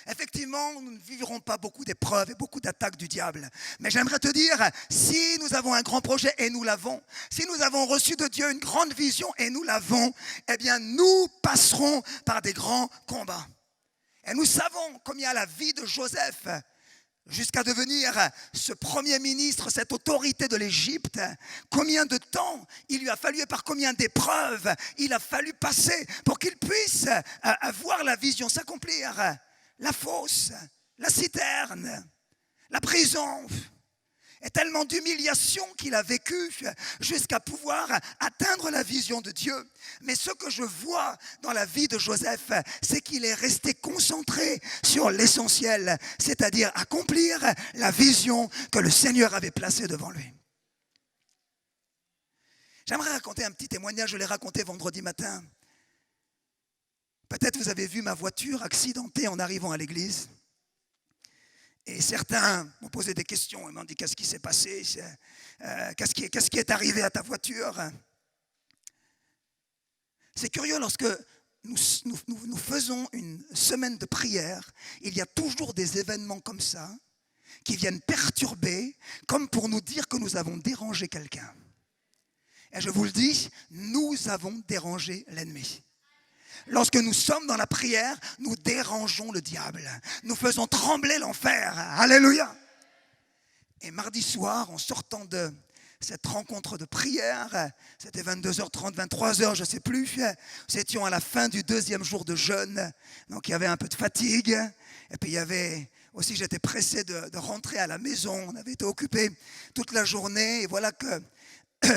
effectivement, nous ne vivrons pas beaucoup d'épreuves et beaucoup d'attaques du diable. Mais j'aimerais te dire, si nous avons un grand projet et nous l'avons, si nous avons reçu de Dieu une grande vision et nous l'avons, eh bien nous passerons par des grands combats. Et nous savons combien la vie de Joseph, jusqu'à devenir ce premier ministre, cette autorité de l'Égypte, combien de temps il lui a fallu et par combien d'épreuves il a fallu passer pour qu'il puisse voir la vision s'accomplir. La fosse, la citerne, la prison, et tellement d'humiliation qu'il a vécu jusqu'à pouvoir atteindre la vision de Dieu. Mais ce que je vois dans la vie de Joseph, c'est qu'il est resté concentré sur l'essentiel, c'est-à-dire accomplir la vision que le Seigneur avait placée devant lui. J'aimerais raconter un petit témoignage, je l'ai raconté vendredi matin. Peut-être vous avez vu ma voiture accidentée en arrivant à l'église. Et certains m'ont posé des questions, ils m'ont dit qu'est-ce qui s'est passé, qu'est-ce qui est arrivé à ta voiture. C'est curieux lorsque nous faisons une semaine de prière, il y a toujours des événements comme ça qui viennent perturber, comme pour nous dire que nous avons dérangé quelqu'un. Et je vous le dis, nous avons dérangé l'ennemi. Lorsque nous sommes dans la prière, nous dérangeons le diable. Nous faisons trembler l'enfer. Alléluia. Et mardi soir, en sortant de cette rencontre de prière, c'était 22h30, 23h, je ne sais plus. Nous étions à la fin du 2e jour de jeûne, donc il y avait un peu de fatigue. Et puis il y avait aussi, j'étais pressé de rentrer à la maison. On avait été occupés toute la journée. Et voilà que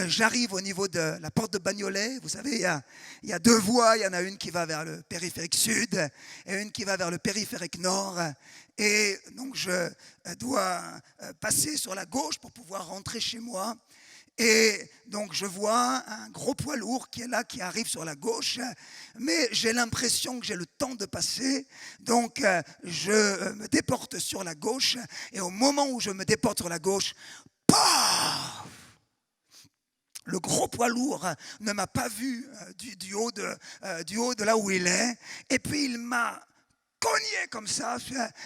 j'arrive au niveau de la porte de Bagnolet. Vous savez, il y a 2 voies. Il y en a une qui va vers le périphérique sud et une qui va vers le périphérique nord. Et donc, je dois passer sur la gauche pour pouvoir rentrer chez moi. Et donc, je vois un gros poids lourd qui est là, qui arrive sur la gauche. Mais j'ai l'impression que j'ai le temps de passer. Donc, je me déporte sur la gauche. Et au moment où je me déporte sur la gauche, paf! Le gros poids lourd ne m'a pas vu du haut de là où il est. Et puis, il m'a cogné comme ça.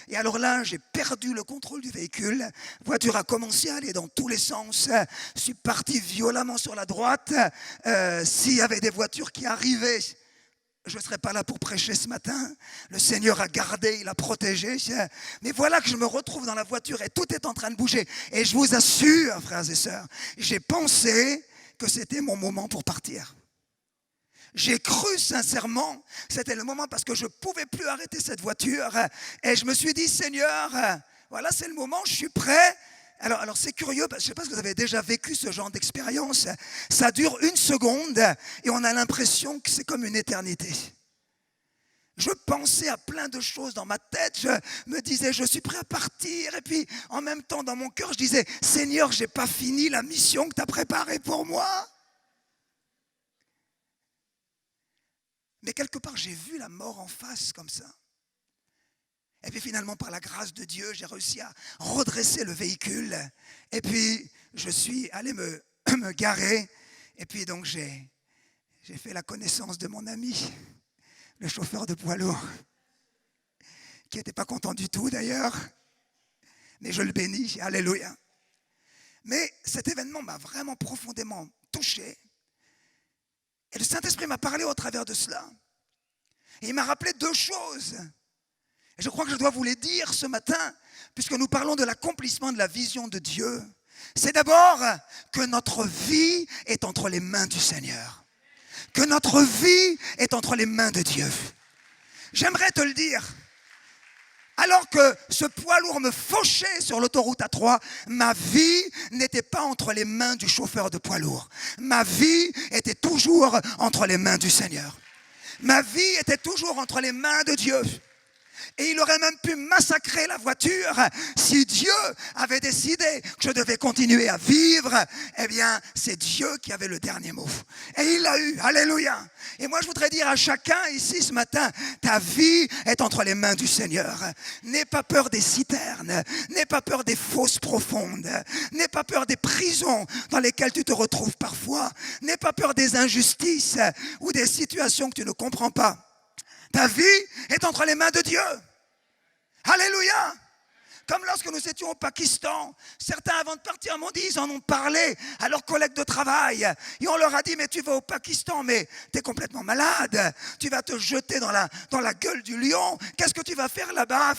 Et alors là, j'ai perdu le contrôle du véhicule. La voiture a commencé à aller dans tous les sens. Je suis parti violemment sur la droite. S'il y avait des voitures qui arrivaient, je ne serais pas là pour prêcher ce matin. Le Seigneur a gardé, il a protégé. Mais voilà que je me retrouve dans la voiture et tout est en train de bouger. Et je vous assure, frères et sœurs, j'ai pensé que c'était mon moment pour partir. J'ai cru sincèrement, c'était le moment parce que je ne pouvais plus arrêter cette voiture. Et je me suis dit, Seigneur, voilà, c'est le moment, je suis prêt. Alors c'est curieux, je ne sais pas si vous avez déjà vécu ce genre d'expérience. Ça dure 1 seconde et on a l'impression que c'est comme une éternité. Je pensais à plein de choses dans ma tête. Je me disais, je suis prêt à partir. Et puis, en même temps, dans mon cœur, je disais, Seigneur, je n'ai pas fini la mission que tu as préparée pour moi. Mais quelque part, j'ai vu la mort en face comme ça. Et puis finalement, par la grâce de Dieu, j'ai réussi à redresser le véhicule. Et puis, je suis allé me garer. Et puis donc, j'ai fait la connaissance de mon ami, le chauffeur de poids lourd, qui n'était pas content du tout d'ailleurs. Mais je le bénis, alléluia. Mais cet événement m'a vraiment profondément touché. Et le Saint-Esprit m'a parlé au travers de cela. Et il m'a rappelé 2 choses. Et je crois que je dois vous les dire ce matin, puisque nous parlons de l'accomplissement de la vision de Dieu. C'est d'abord que notre vie est entre les mains du Seigneur. Que notre vie est entre les mains de Dieu. J'aimerais te le dire. Alors que ce poids lourd me fauchait sur l'autoroute A3, ma vie n'était pas entre les mains du chauffeur de poids lourd. Ma vie était toujours entre les mains du Seigneur. Ma vie était toujours entre les mains de Dieu. Et il aurait même pu massacrer la voiture si Dieu avait décidé que je devais continuer à vivre. Eh bien, c'est Dieu qui avait le dernier mot. Et il l'a eu. Alléluia. Et moi, je voudrais dire à chacun ici ce matin, ta vie est entre les mains du Seigneur. N'aie pas peur des citernes. N'aie pas peur des fosses profondes. N'aie pas peur des prisons dans lesquelles tu te retrouves parfois. N'aie pas peur des injustices ou des situations que tu ne comprends pas. Ta vie est entre les mains de Dieu. Alléluia. Comme lorsque nous étions au Pakistan, certains avant de partir m'ont dit, ils en ont parlé à leurs collègues de travail. Et on leur a dit, mais tu vas au Pakistan, mais tu es complètement malade. Tu vas te jeter dans la gueule du lion. Qu'est-ce que tu vas faire là-bas?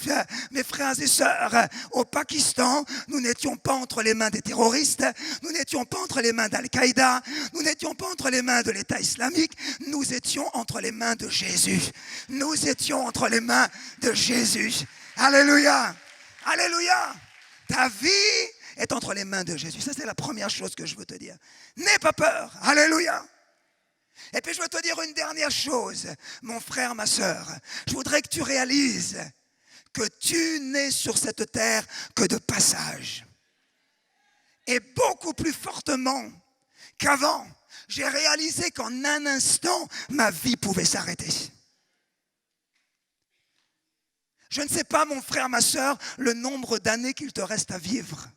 Mes frères et sœurs, au Pakistan, nous n'étions pas entre les mains des terroristes. Nous n'étions pas entre les mains d'Al-Qaïda. Nous n'étions pas entre les mains de l'État islamique. Nous étions entre les mains de Jésus. Nous étions entre les mains de Jésus. Alléluia. Alléluia. Ta vie est entre les mains de Jésus. Ça, c'est la première chose que je veux te dire. N'aie pas peur. Alléluia. Et puis, je veux te dire une dernière chose, mon frère, ma sœur. Je voudrais que tu réalises que tu n'es sur cette terre que de passage. Et beaucoup plus fortement qu'avant, j'ai réalisé qu'en un instant, ma vie pouvait s'arrêter. Je ne sais pas, mon frère, ma sœur, le nombre d'années qu'il te reste à vivre.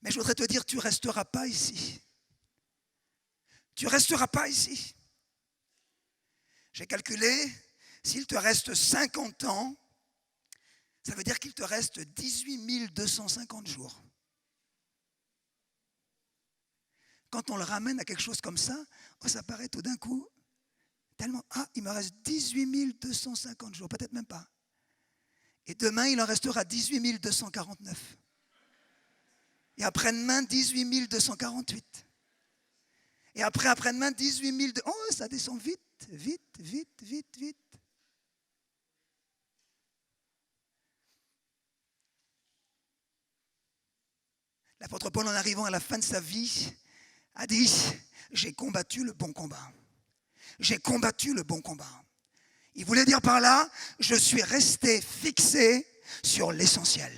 Mais je voudrais te dire, tu ne resteras pas ici. Tu ne resteras pas ici. J'ai calculé, s'il te reste 50 ans, ça veut dire qu'il te reste 18 250 jours. Quand on le ramène à quelque chose comme ça, ça paraît tout d'un coup tellement... il me reste 18 250 jours, peut-être même pas. Et demain, il en restera 18 249. Et après-demain, 18 248. Et après-demain, 18 000... ça descend vite, vite, vite, vite, vite. L'apôtre Paul, en arrivant à la fin de sa vie, a dit « J'ai combattu le bon combat. J'ai combattu le bon combat. » Il voulait dire par là « Je suis resté fixé sur l'essentiel.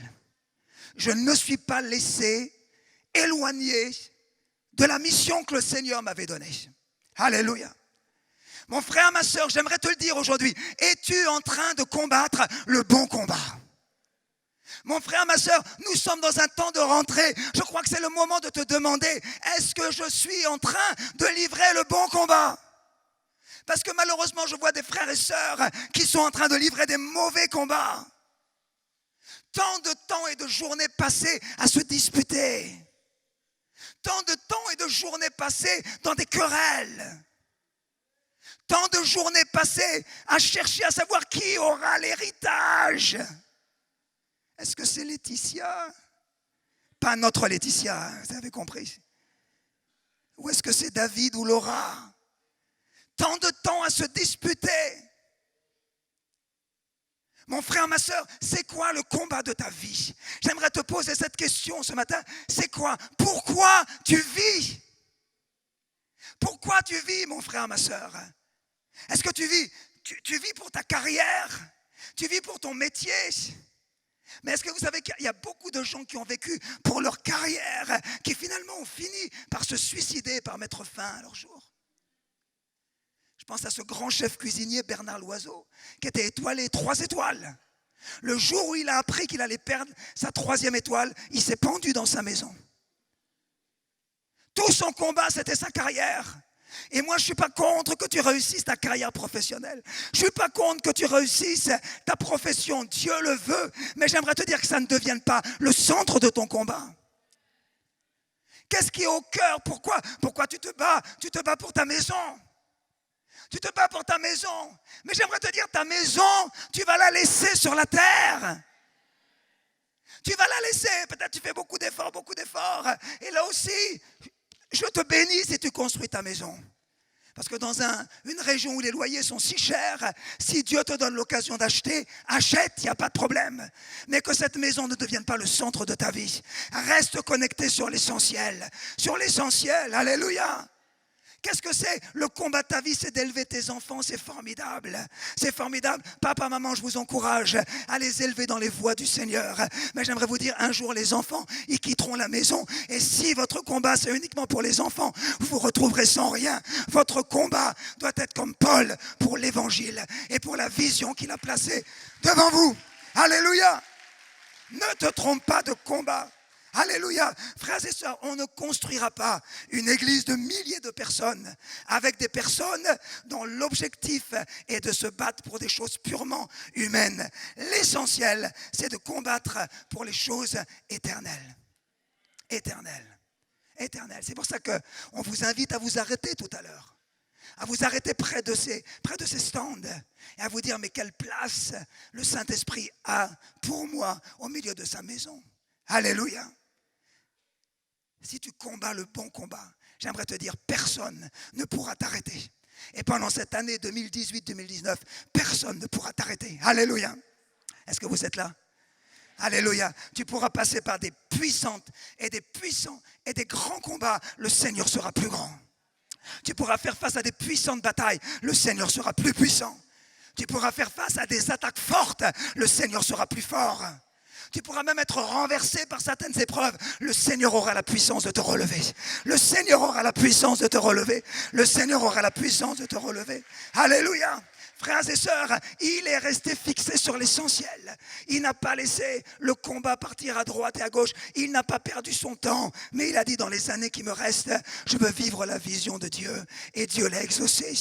Je ne me suis pas laissé éloigner de la mission que le Seigneur m'avait donnée. » Alléluia. Mon frère, ma soeur, j'aimerais te le dire aujourd'hui. Es-tu en train de combattre le bon combat? Mon frère, ma soeur, nous sommes dans un temps de rentrée. Je crois que c'est le moment de te demander, est-ce que je suis en train de livrer le bon combat? Parce que malheureusement, je vois des frères et sœurs qui sont en train de livrer des mauvais combats. Tant de temps et de journées passées à se disputer. Tant de temps et de journées passées dans des querelles. Tant de journées passées à chercher à savoir qui aura l'héritage. Est-ce que c'est Laetitia? Pas notre Laetitia, vous avez compris. Ou est-ce que c'est David ou Laura? Tant de temps à se disputer. Mon frère, ma soeur, c'est quoi le combat de ta vie? J'aimerais te poser cette question ce matin. C'est quoi? Pourquoi tu vis? Pourquoi tu vis, mon frère, ma soeur? Est-ce que tu vis? Tu vis pour ta carrière? Tu vis pour ton métier? Mais est-ce que vous savez qu'il y a beaucoup de gens qui ont vécu pour leur carrière, qui finalement ont fini par se suicider, par mettre fin à leur jour? Je pense à ce grand chef cuisinier Bernard Loiseau, qui était étoilé 3 étoiles. Le jour où il a appris qu'il allait perdre sa 3e étoile, il s'est pendu dans sa maison. Tout son combat, c'était sa carrière. Et moi, je ne suis pas contre que tu réussisses ta carrière professionnelle. Je ne suis pas contre que tu réussisses ta profession. Dieu le veut. Mais j'aimerais te dire que ça ne devienne pas le centre de ton combat. Qu'est-ce qui est au cœur? Pourquoi tu te bats? Tu te bats pour ta maison. Tu te bats pour ta maison. Mais j'aimerais te dire, ta maison, tu vas la laisser sur la terre. Tu vas la laisser. Peut-être tu fais beaucoup d'efforts. Et là aussi, je te bénis si tu construis ta maison. Parce que dans une région où les loyers sont si chers, si Dieu te donne l'occasion d'acheter, achète, il n'y a pas de problème. Mais que cette maison ne devienne pas le centre de ta vie. Reste connecté sur l'essentiel. Sur l'essentiel, alléluia. Qu'est-ce que c'est? Le combat de ta vie, c'est d'élever tes enfants, c'est formidable. C'est formidable. Papa, maman, je vous encourage à les élever dans les voies du Seigneur. Mais j'aimerais vous dire, un jour, les enfants, ils quitteront la maison. Et si votre combat, c'est uniquement pour les enfants, vous vous retrouverez sans rien. Votre combat doit être comme Paul pour l'évangile et pour la vision qu'il a placée devant vous. Alléluia. Ne te trompe pas de combat. Alléluia. Frères et sœurs, on ne construira pas une église de milliers de personnes avec des personnes dont l'objectif est de se battre pour des choses purement humaines. L'essentiel, c'est de combattre pour les choses éternelles. Éternelles. Éternelles. C'est pour ça qu'on vous invite à vous arrêter tout à l'heure. À vous arrêter près de ces stands et à vous dire, mais quelle place le Saint-Esprit a pour moi au milieu de sa maison. Alléluia. Si tu combats le bon combat, j'aimerais te dire, personne ne pourra t'arrêter. Et pendant cette année 2018-2019, personne ne pourra t'arrêter. Alléluia. Est-ce que vous êtes là? Alléluia. Tu pourras passer par des puissantes et des puissants et des grands combats. Le Seigneur sera plus grand. Tu pourras faire face à des puissantes batailles. Le Seigneur sera plus puissant. Tu pourras faire face à des attaques fortes. Le Seigneur sera plus fort. Tu pourras même être renversé par certaines épreuves. Le Seigneur aura la puissance de te relever. Le Seigneur aura la puissance de te relever. Le Seigneur aura la puissance de te relever. Alléluia. Frères et sœurs, il est resté fixé sur l'essentiel. Il n'a pas laissé le combat partir à droite et à gauche. Il n'a pas perdu son temps. Mais il a dit, dans les années qui me restent, je veux vivre la vision de Dieu. Et Dieu l'a exaucé.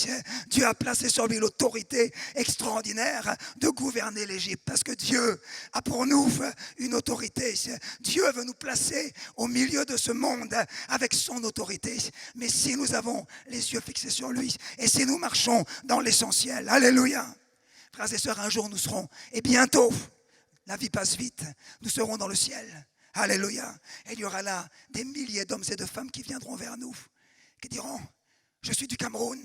Dieu a placé sur lui l'autorité extraordinaire de gouverner l'Égypte. Parce que Dieu a pour nous une autorité. Dieu veut nous placer au milieu de ce monde avec son autorité. Mais si nous avons les yeux fixés sur lui et si nous marchons dans l'essentiel, alléluia. Frères et sœurs, un jour nous serons, et bientôt, la vie passe vite, nous serons dans le ciel. Alléluia. Et il y aura là des milliers d'hommes et de femmes qui viendront vers nous, qui diront, je suis du Cameroun.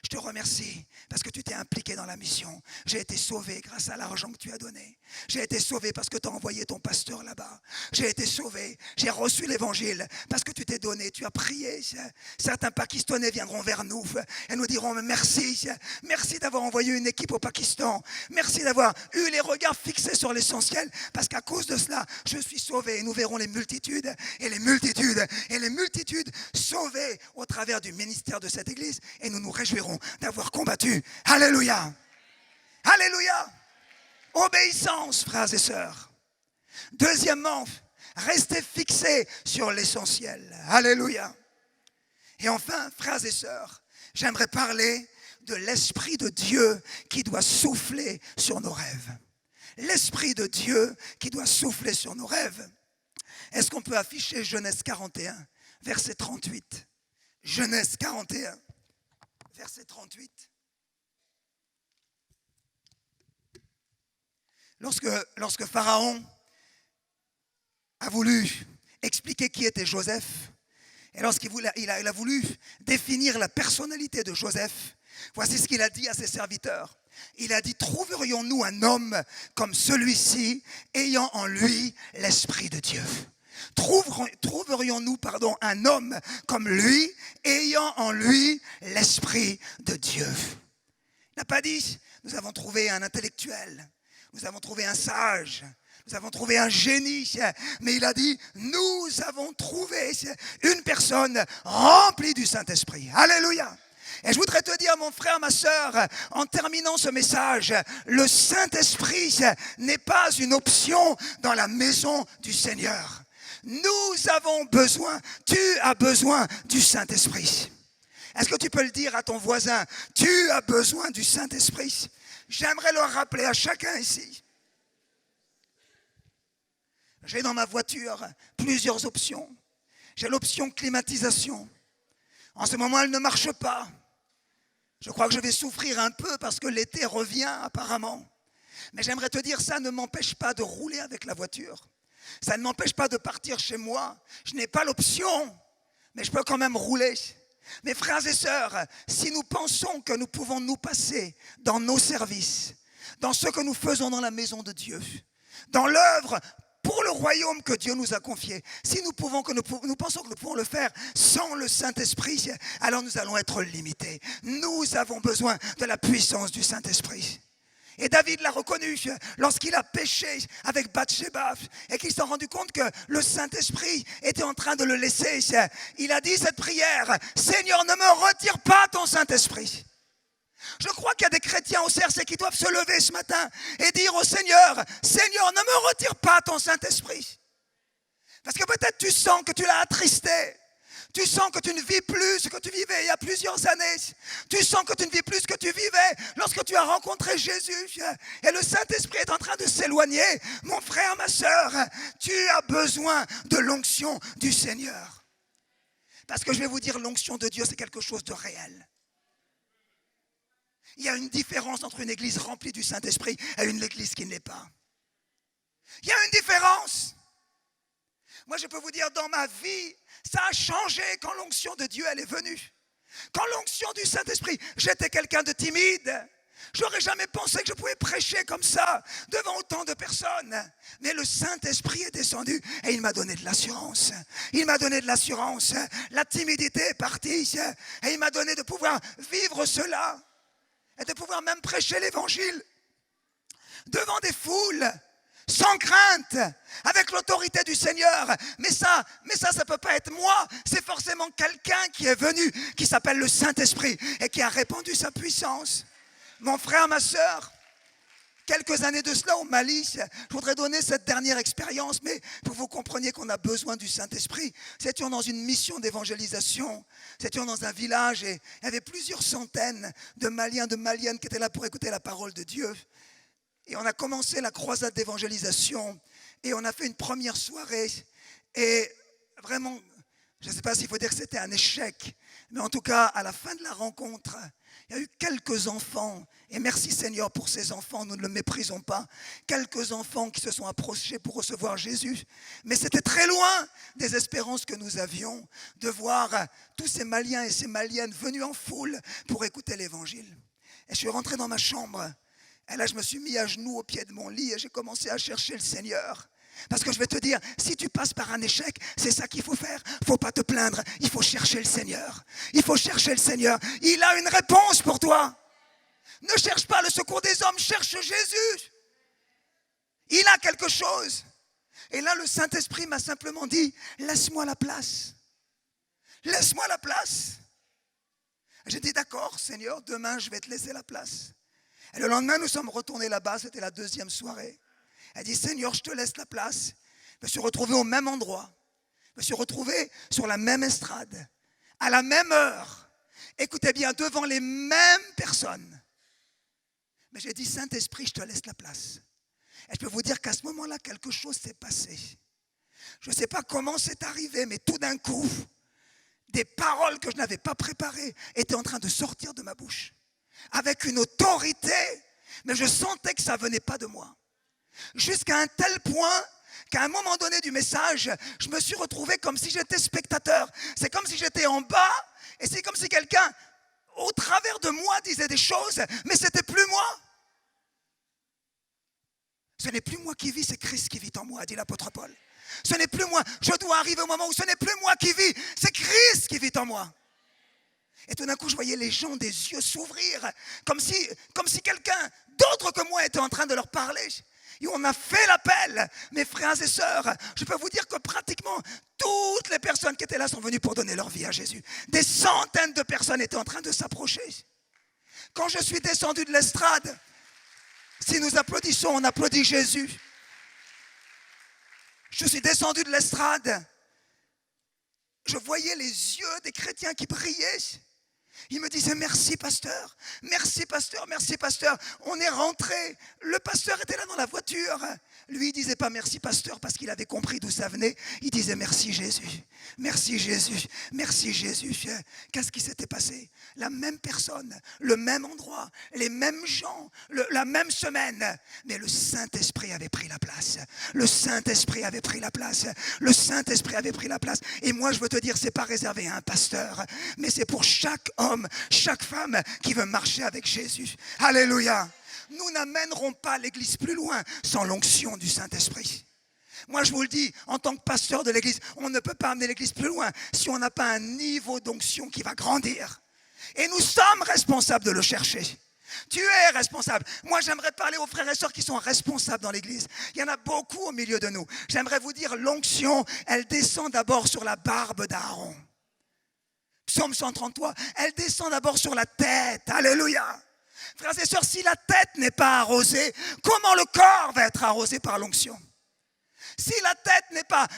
Je te remercie parce que tu t'es impliqué dans la mission. J'ai été sauvé grâce à l'argent que tu as donné. J'ai été sauvé parce que tu as envoyé ton pasteur là-bas. J'ai été sauvé, j'ai reçu l'évangile parce que tu t'es donné, tu as prié. Certains Pakistanais viendront vers nous et nous diront merci. Merci d'avoir envoyé une équipe au Pakistan. Merci d'avoir eu les regards fixés sur l'essentiel parce qu'à cause de cela, je suis sauvé. Et nous verrons les multitudes et les multitudes et les multitudes sauvées au travers du ministère de cette église et nous nous réjouirons d'avoir combattu. Alléluia. Alléluia. Obéissance, frères et sœurs. Deuxièmement, restez fixés sur l'essentiel. Alléluia. Et enfin, frères et sœurs, j'aimerais parler de l'Esprit de Dieu qui doit souffler sur nos rêves. L'Esprit de Dieu qui doit souffler sur nos rêves. Est-ce qu'on peut afficher Genèse 41, verset 38? Genèse 41. Verset 38. Lorsque Pharaon a voulu expliquer qui était Joseph, et lorsqu'il a voulu définir la personnalité de Joseph, voici ce qu'il a dit à ses serviteurs. Il a dit, trouverions-nous un homme comme celui-ci, ayant en lui l'Esprit de Dieu? Trouverions-nous un homme comme lui, ayant en lui l'Esprit de Dieu? Il n'a pas dit, nous avons trouvé un intellectuel, nous avons trouvé un sage, nous avons trouvé un génie, mais il a dit, nous avons trouvé une personne remplie du Saint-Esprit. Alléluia. Et je voudrais te dire, mon frère, ma sœur, en terminant ce message, le Saint-Esprit n'est pas une option dans la maison du Seigneur. Nous avons besoin, tu as besoin du Saint-Esprit. Est-ce que tu peux le dire à ton voisin? Tu as besoin du Saint-Esprit. J'aimerais le rappeler à chacun ici. J'ai dans ma voiture plusieurs options. J'ai l'option climatisation. En ce moment, elle ne marche pas. Je crois que je vais souffrir un peu parce que l'été revient apparemment. Mais j'aimerais te dire, ça ne m'empêche pas de rouler avec la voiture. Ça ne m'empêche pas de partir chez moi. Je n'ai pas l'option, mais je peux quand même rouler. Mes frères et sœurs, si nous pensons que nous pouvons nous passer dans nos services, dans ce que nous faisons dans la maison de Dieu, dans l'œuvre pour le royaume que Dieu nous a confié, si nous pensons que nous pouvons le faire sans le Saint-Esprit, alors nous allons être limités. Nous avons besoin de la puissance du Saint-Esprit. Et David l'a reconnu lorsqu'il a péché avec Bathsheba et qu'il s'est rendu compte que le Saint-Esprit était en train de le laisser. Il a dit cette prière, Seigneur, ne me retire pas ton Saint-Esprit. Je crois qu'il y a des chrétiens au CRC qui doivent se lever ce matin et dire au Seigneur, Seigneur, ne me retire pas ton Saint-Esprit. Parce que peut-être tu sens que tu l'as attristé. Tu sens que tu ne vis plus ce que tu vivais il y a plusieurs années. Tu sens que tu ne vis plus ce que tu vivais lorsque tu as rencontré Jésus. Et le Saint-Esprit est en train de s'éloigner. Mon frère, ma sœur, tu as besoin de l'onction du Seigneur. Parce que je vais vous dire, l'onction de Dieu, c'est quelque chose de réel. Il y a une différence entre une église remplie du Saint-Esprit et une église qui ne l'est pas. Il y a une différence. Moi, je peux vous dire, dans ma vie, ça a changé quand l'onction de Dieu elle est venue. Quand l'onction du Saint-Esprit, j'étais quelqu'un de timide. J'aurais jamais pensé que je pouvais prêcher comme ça devant autant de personnes. Mais le Saint-Esprit est descendu et il m'a donné de l'assurance. Il m'a donné de l'assurance. La timidité est partie et il m'a donné de pouvoir vivre cela et de pouvoir même prêcher l'évangile devant des foules. Sans crainte, avec l'autorité du Seigneur. Mais ça ne peut pas être moi. C'est forcément quelqu'un qui est venu, qui s'appelle le Saint-Esprit et qui a répandu sa puissance. Mon frère, ma sœur, quelques années de cela au Mali, je voudrais donner cette dernière expérience, mais pour que vous compreniez qu'on a besoin du Saint-Esprit. Nous étions dans une mission d'évangélisation, nous étions dans un village et il y avait plusieurs centaines de Maliens, de Maliennes qui étaient là pour écouter la parole de Dieu. Et on a commencé la croisade d'évangélisation et on a fait une première soirée. Et vraiment, je ne sais pas s'il faut dire que c'était un échec, mais en tout cas, à la fin de la rencontre, il y a eu quelques enfants, et merci Seigneur pour ces enfants, nous ne le méprisons pas, quelques enfants qui se sont approchés pour recevoir Jésus. Mais c'était très loin des espérances que nous avions de voir tous ces Maliens et ces Maliennes venus en foule pour écouter l'Évangile. Et je suis rentré dans ma chambre, et là je me suis mis à genoux au pied de mon lit et j'ai commencé à chercher le Seigneur. Parce que je vais te dire, si tu passes par un échec, c'est ça qu'il faut faire. Il ne faut pas te plaindre, il faut chercher le Seigneur. Il faut chercher le Seigneur. Il a une réponse pour toi. Ne cherche pas le secours des hommes, cherche Jésus. Il a quelque chose. Et là, le Saint-Esprit m'a simplement dit, laisse-moi la place. Laisse-moi la place. J'ai dit, d'accord, Seigneur, demain, je vais te laisser la place. Et le lendemain, nous sommes retournés là-bas, c'était la deuxième soirée. Elle dit, Seigneur, je te laisse la place. Je me suis retrouvé au même endroit. Je me suis retrouvé sur la même estrade, à la même heure. Écoutez bien, devant les mêmes personnes. Mais j'ai dit, Saint-Esprit, je te laisse la place. Et je peux vous dire qu'à ce moment-là, quelque chose s'est passé. Je ne sais pas comment c'est arrivé, mais tout d'un coup, des paroles que je n'avais pas préparées étaient en train de sortir de ma bouche. Avec une autorité, mais je sentais que ça ne venait pas de moi. Jusqu'à un tel point qu'à un moment donné du message, je me suis retrouvé comme si j'étais spectateur. C'est comme si j'étais en bas et c'est comme si quelqu'un, au travers de moi, disait des choses, mais ce n'était plus moi. Ce n'est plus moi qui vis, c'est Christ qui vit en moi, dit l'apôtre Paul. Ce n'est plus moi. Je dois arriver au moment où ce n'est plus moi qui vis, c'est Christ qui vit en moi. Et tout d'un coup, je voyais les gens des yeux s'ouvrir, comme si quelqu'un d'autre que moi était en train de leur parler. Et on a fait l'appel, mes frères et sœurs. Je peux vous dire que pratiquement toutes les personnes qui étaient là sont venues pour donner leur vie à Jésus. Des centaines de personnes étaient en train de s'approcher. Quand je suis descendu de l'estrade, si nous applaudissons, on applaudit Jésus. Je suis descendu de l'estrade. Je voyais les yeux des chrétiens qui brillaient. Il me disait merci pasteur, merci pasteur, merci pasteur. On est rentré, le pasteur était là dans la voiture. Lui il disait pas merci pasteur parce qu'il avait compris d'où ça venait. Il disait merci Jésus, merci Jésus, merci Jésus. Qu'est-ce qui s'était passé? La même personne, le même endroit, les mêmes gens, la même semaine. Mais le Saint-Esprit avait pris la place. Le Saint-Esprit avait pris la place. Le Saint-Esprit avait pris la place. Et moi je veux te dire, c'est pas réservé à un pasteur, mais c'est pour chaque homme, chaque femme qui veut marcher avec Jésus. Alléluia. Nous n'amènerons pas l'église plus loin sans l'onction du Saint-Esprit. Moi, je vous le dis, en tant que pasteur de l'église, on ne peut pas amener l'église plus loin si on n'a pas un niveau d'onction qui va grandir. Et nous sommes responsables de le chercher. Tu es responsable. Moi, j'aimerais parler aux frères et sœurs qui sont responsables dans l'église. Il y en a beaucoup au milieu de nous. J'aimerais vous dire, l'onction, elle descend d'abord sur la barbe d'Aaron. Psaume 133, elle descend d'abord sur la tête. Alléluia. Frères et sœurs, si la tête n'est pas arrosée, comment le corps va être arrosé par l'onction? Si la tête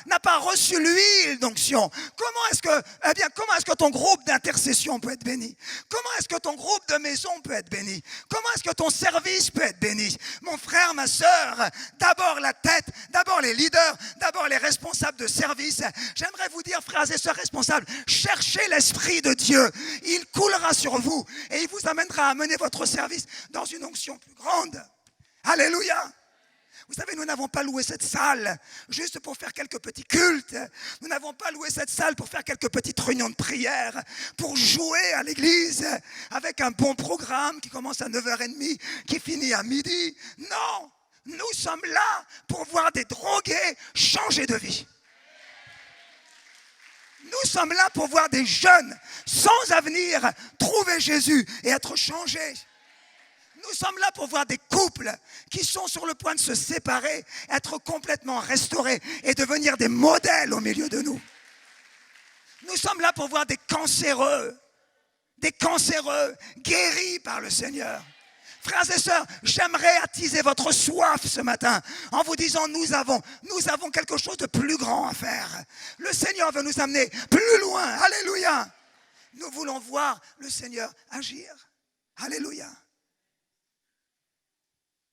n'a pas reçu l'huile d'onction, comment est-ce que ton groupe d'intercession peut être béni? Comment est-ce que ton groupe de maison peut être béni? Comment est-ce que ton service peut être béni? Mon frère, ma sœur, d'abord la tête, d'abord les leaders, d'abord les responsables de service. J'aimerais vous dire, frères et sœurs responsables, cherchez l'Esprit de Dieu. Il coulera sur vous et il vous amènera à mener votre service dans une onction plus grande. Alléluia. Vous savez, nous n'avons pas loué cette salle juste pour faire quelques petits cultes. Nous n'avons pas loué cette salle pour faire quelques petites réunions de prière, pour jouer à l'église avec un bon programme qui commence à 9h30, qui finit à midi. Non, nous sommes là pour voir des drogués changer de vie. Nous sommes là pour voir des jeunes sans avenir trouver Jésus et être changés. Nous sommes là pour voir des couples qui sont sur le point de se séparer, être complètement restaurés et devenir des modèles au milieu de nous. Nous sommes là pour voir des cancéreux guéris par le Seigneur. Frères et sœurs, j'aimerais attiser votre soif ce matin en vous disant nous avons quelque chose de plus grand à faire. Le Seigneur veut nous amener plus loin. Alléluia. Nous voulons voir le Seigneur agir. Alléluia.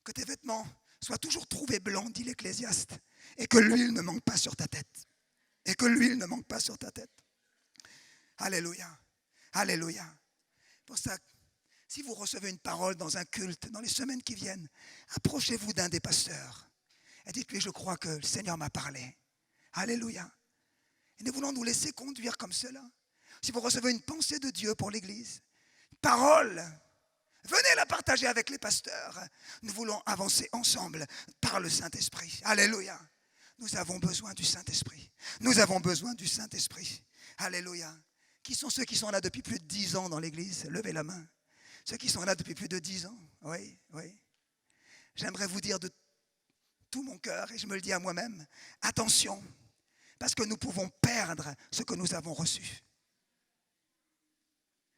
Que tes vêtements soient toujours trouvés blancs, dit l'Ecclésiaste, et que l'huile ne manque pas sur ta tête. Et que l'huile ne manque pas sur ta tête. Alléluia. Alléluia. Pour ça, si vous recevez une parole dans un culte, dans les semaines qui viennent, approchez-vous d'un des pasteurs et dites-lui, je crois que le Seigneur m'a parlé. Alléluia. Et nous voulons nous laisser conduire comme cela. Si vous recevez une pensée de Dieu pour l'Église, une parole, venez la partager avec les pasteurs. Nous voulons avancer ensemble par le Saint-Esprit. Alléluia. Nous avons besoin du Saint-Esprit. Nous avons besoin du Saint-Esprit. Alléluia. Qui sont ceux qui sont là depuis plus de 10 ans dans l'Église? Levez la main. Ceux qui sont là depuis plus de 10 ans. Oui, oui. J'aimerais vous dire de tout mon cœur, et je me le dis à moi-même, attention, parce que nous pouvons perdre ce que nous avons reçu.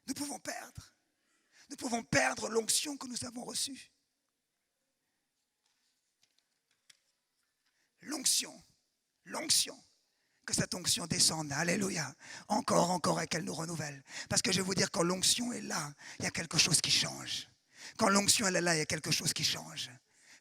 Nous pouvons perdre. Nous pouvons perdre l'onction que nous avons reçue. L'onction. Que cette onction descende, alléluia, encore et qu'elle nous renouvelle. Parce que je vais vous dire, quand l'onction est là, il y a quelque chose qui change. Quand l'onction elle est là, il y a quelque chose qui change.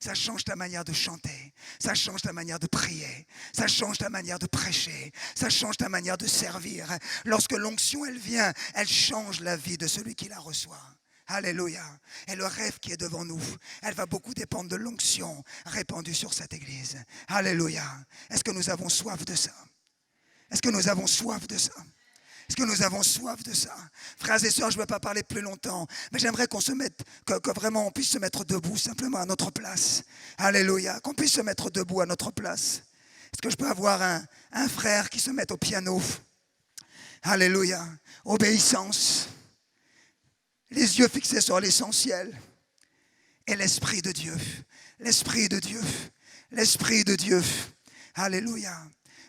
Ça change ta manière de chanter, ça change ta manière de prier, ça change ta manière de prêcher, ça change ta manière de servir. Lorsque l'onction elle vient, elle change la vie de celui qui la reçoit. Alléluia. Et le rêve qui est devant nous, elle va beaucoup dépendre de l'onction répandue sur cette église. Alléluia. Est-ce que nous avons soif de ça? Est-ce que nous avons soif de ça? Est-ce que nous avons soif de ça? Frères et sœurs, je ne vais pas parler plus longtemps, mais j'aimerais qu'on se mette, que vraiment on puisse se mettre debout simplement à notre place. Alléluia. Qu'on puisse se mettre debout à notre place. Est-ce que je peux avoir un frère qui se mette au piano? Alléluia. Obéissance. Les yeux fixés sur l'essentiel. Et l'Esprit de Dieu. L'Esprit de Dieu. L'Esprit de Dieu. Alléluia.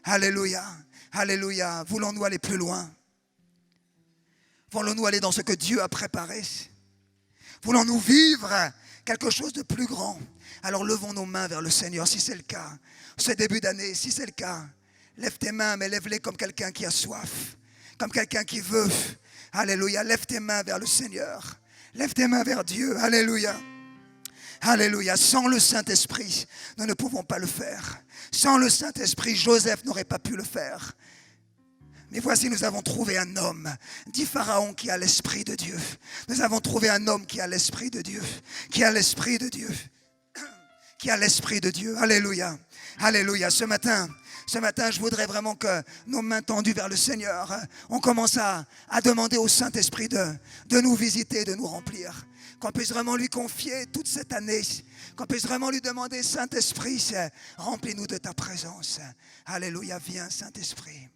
Alléluia. Alléluia. Voulons-nous aller plus loin? Voulons-nous aller dans ce que Dieu a préparé? Voulons-nous vivre quelque chose de plus grand? Alors levons nos mains vers le Seigneur si c'est le cas. Ce début d'année, si c'est le cas, lève tes mains, mais lève-les comme quelqu'un qui a soif, comme quelqu'un qui veut. Alléluia. Lève tes mains vers le Seigneur. Lève tes mains vers Dieu. Alléluia. Alléluia. Sans le Saint-Esprit, nous ne pouvons pas le faire. Sans le Saint-Esprit, Joseph n'aurait pas pu le faire. Mais voici, nous avons trouvé un homme, dit Pharaon, qui a l'Esprit de Dieu. Nous avons trouvé un homme qui a l'Esprit de Dieu, qui a l'Esprit de Dieu, qui a l'Esprit de Dieu. Alléluia. Alléluia. Ce matin, je voudrais vraiment que nos mains tendues vers le Seigneur, on commence à demander au Saint-Esprit de nous visiter, de nous remplir. Qu'on puisse vraiment lui confier toute cette année. Qu'on puisse vraiment lui demander, Saint-Esprit, remplis-nous de ta présence. Alléluia, viens Saint-Esprit.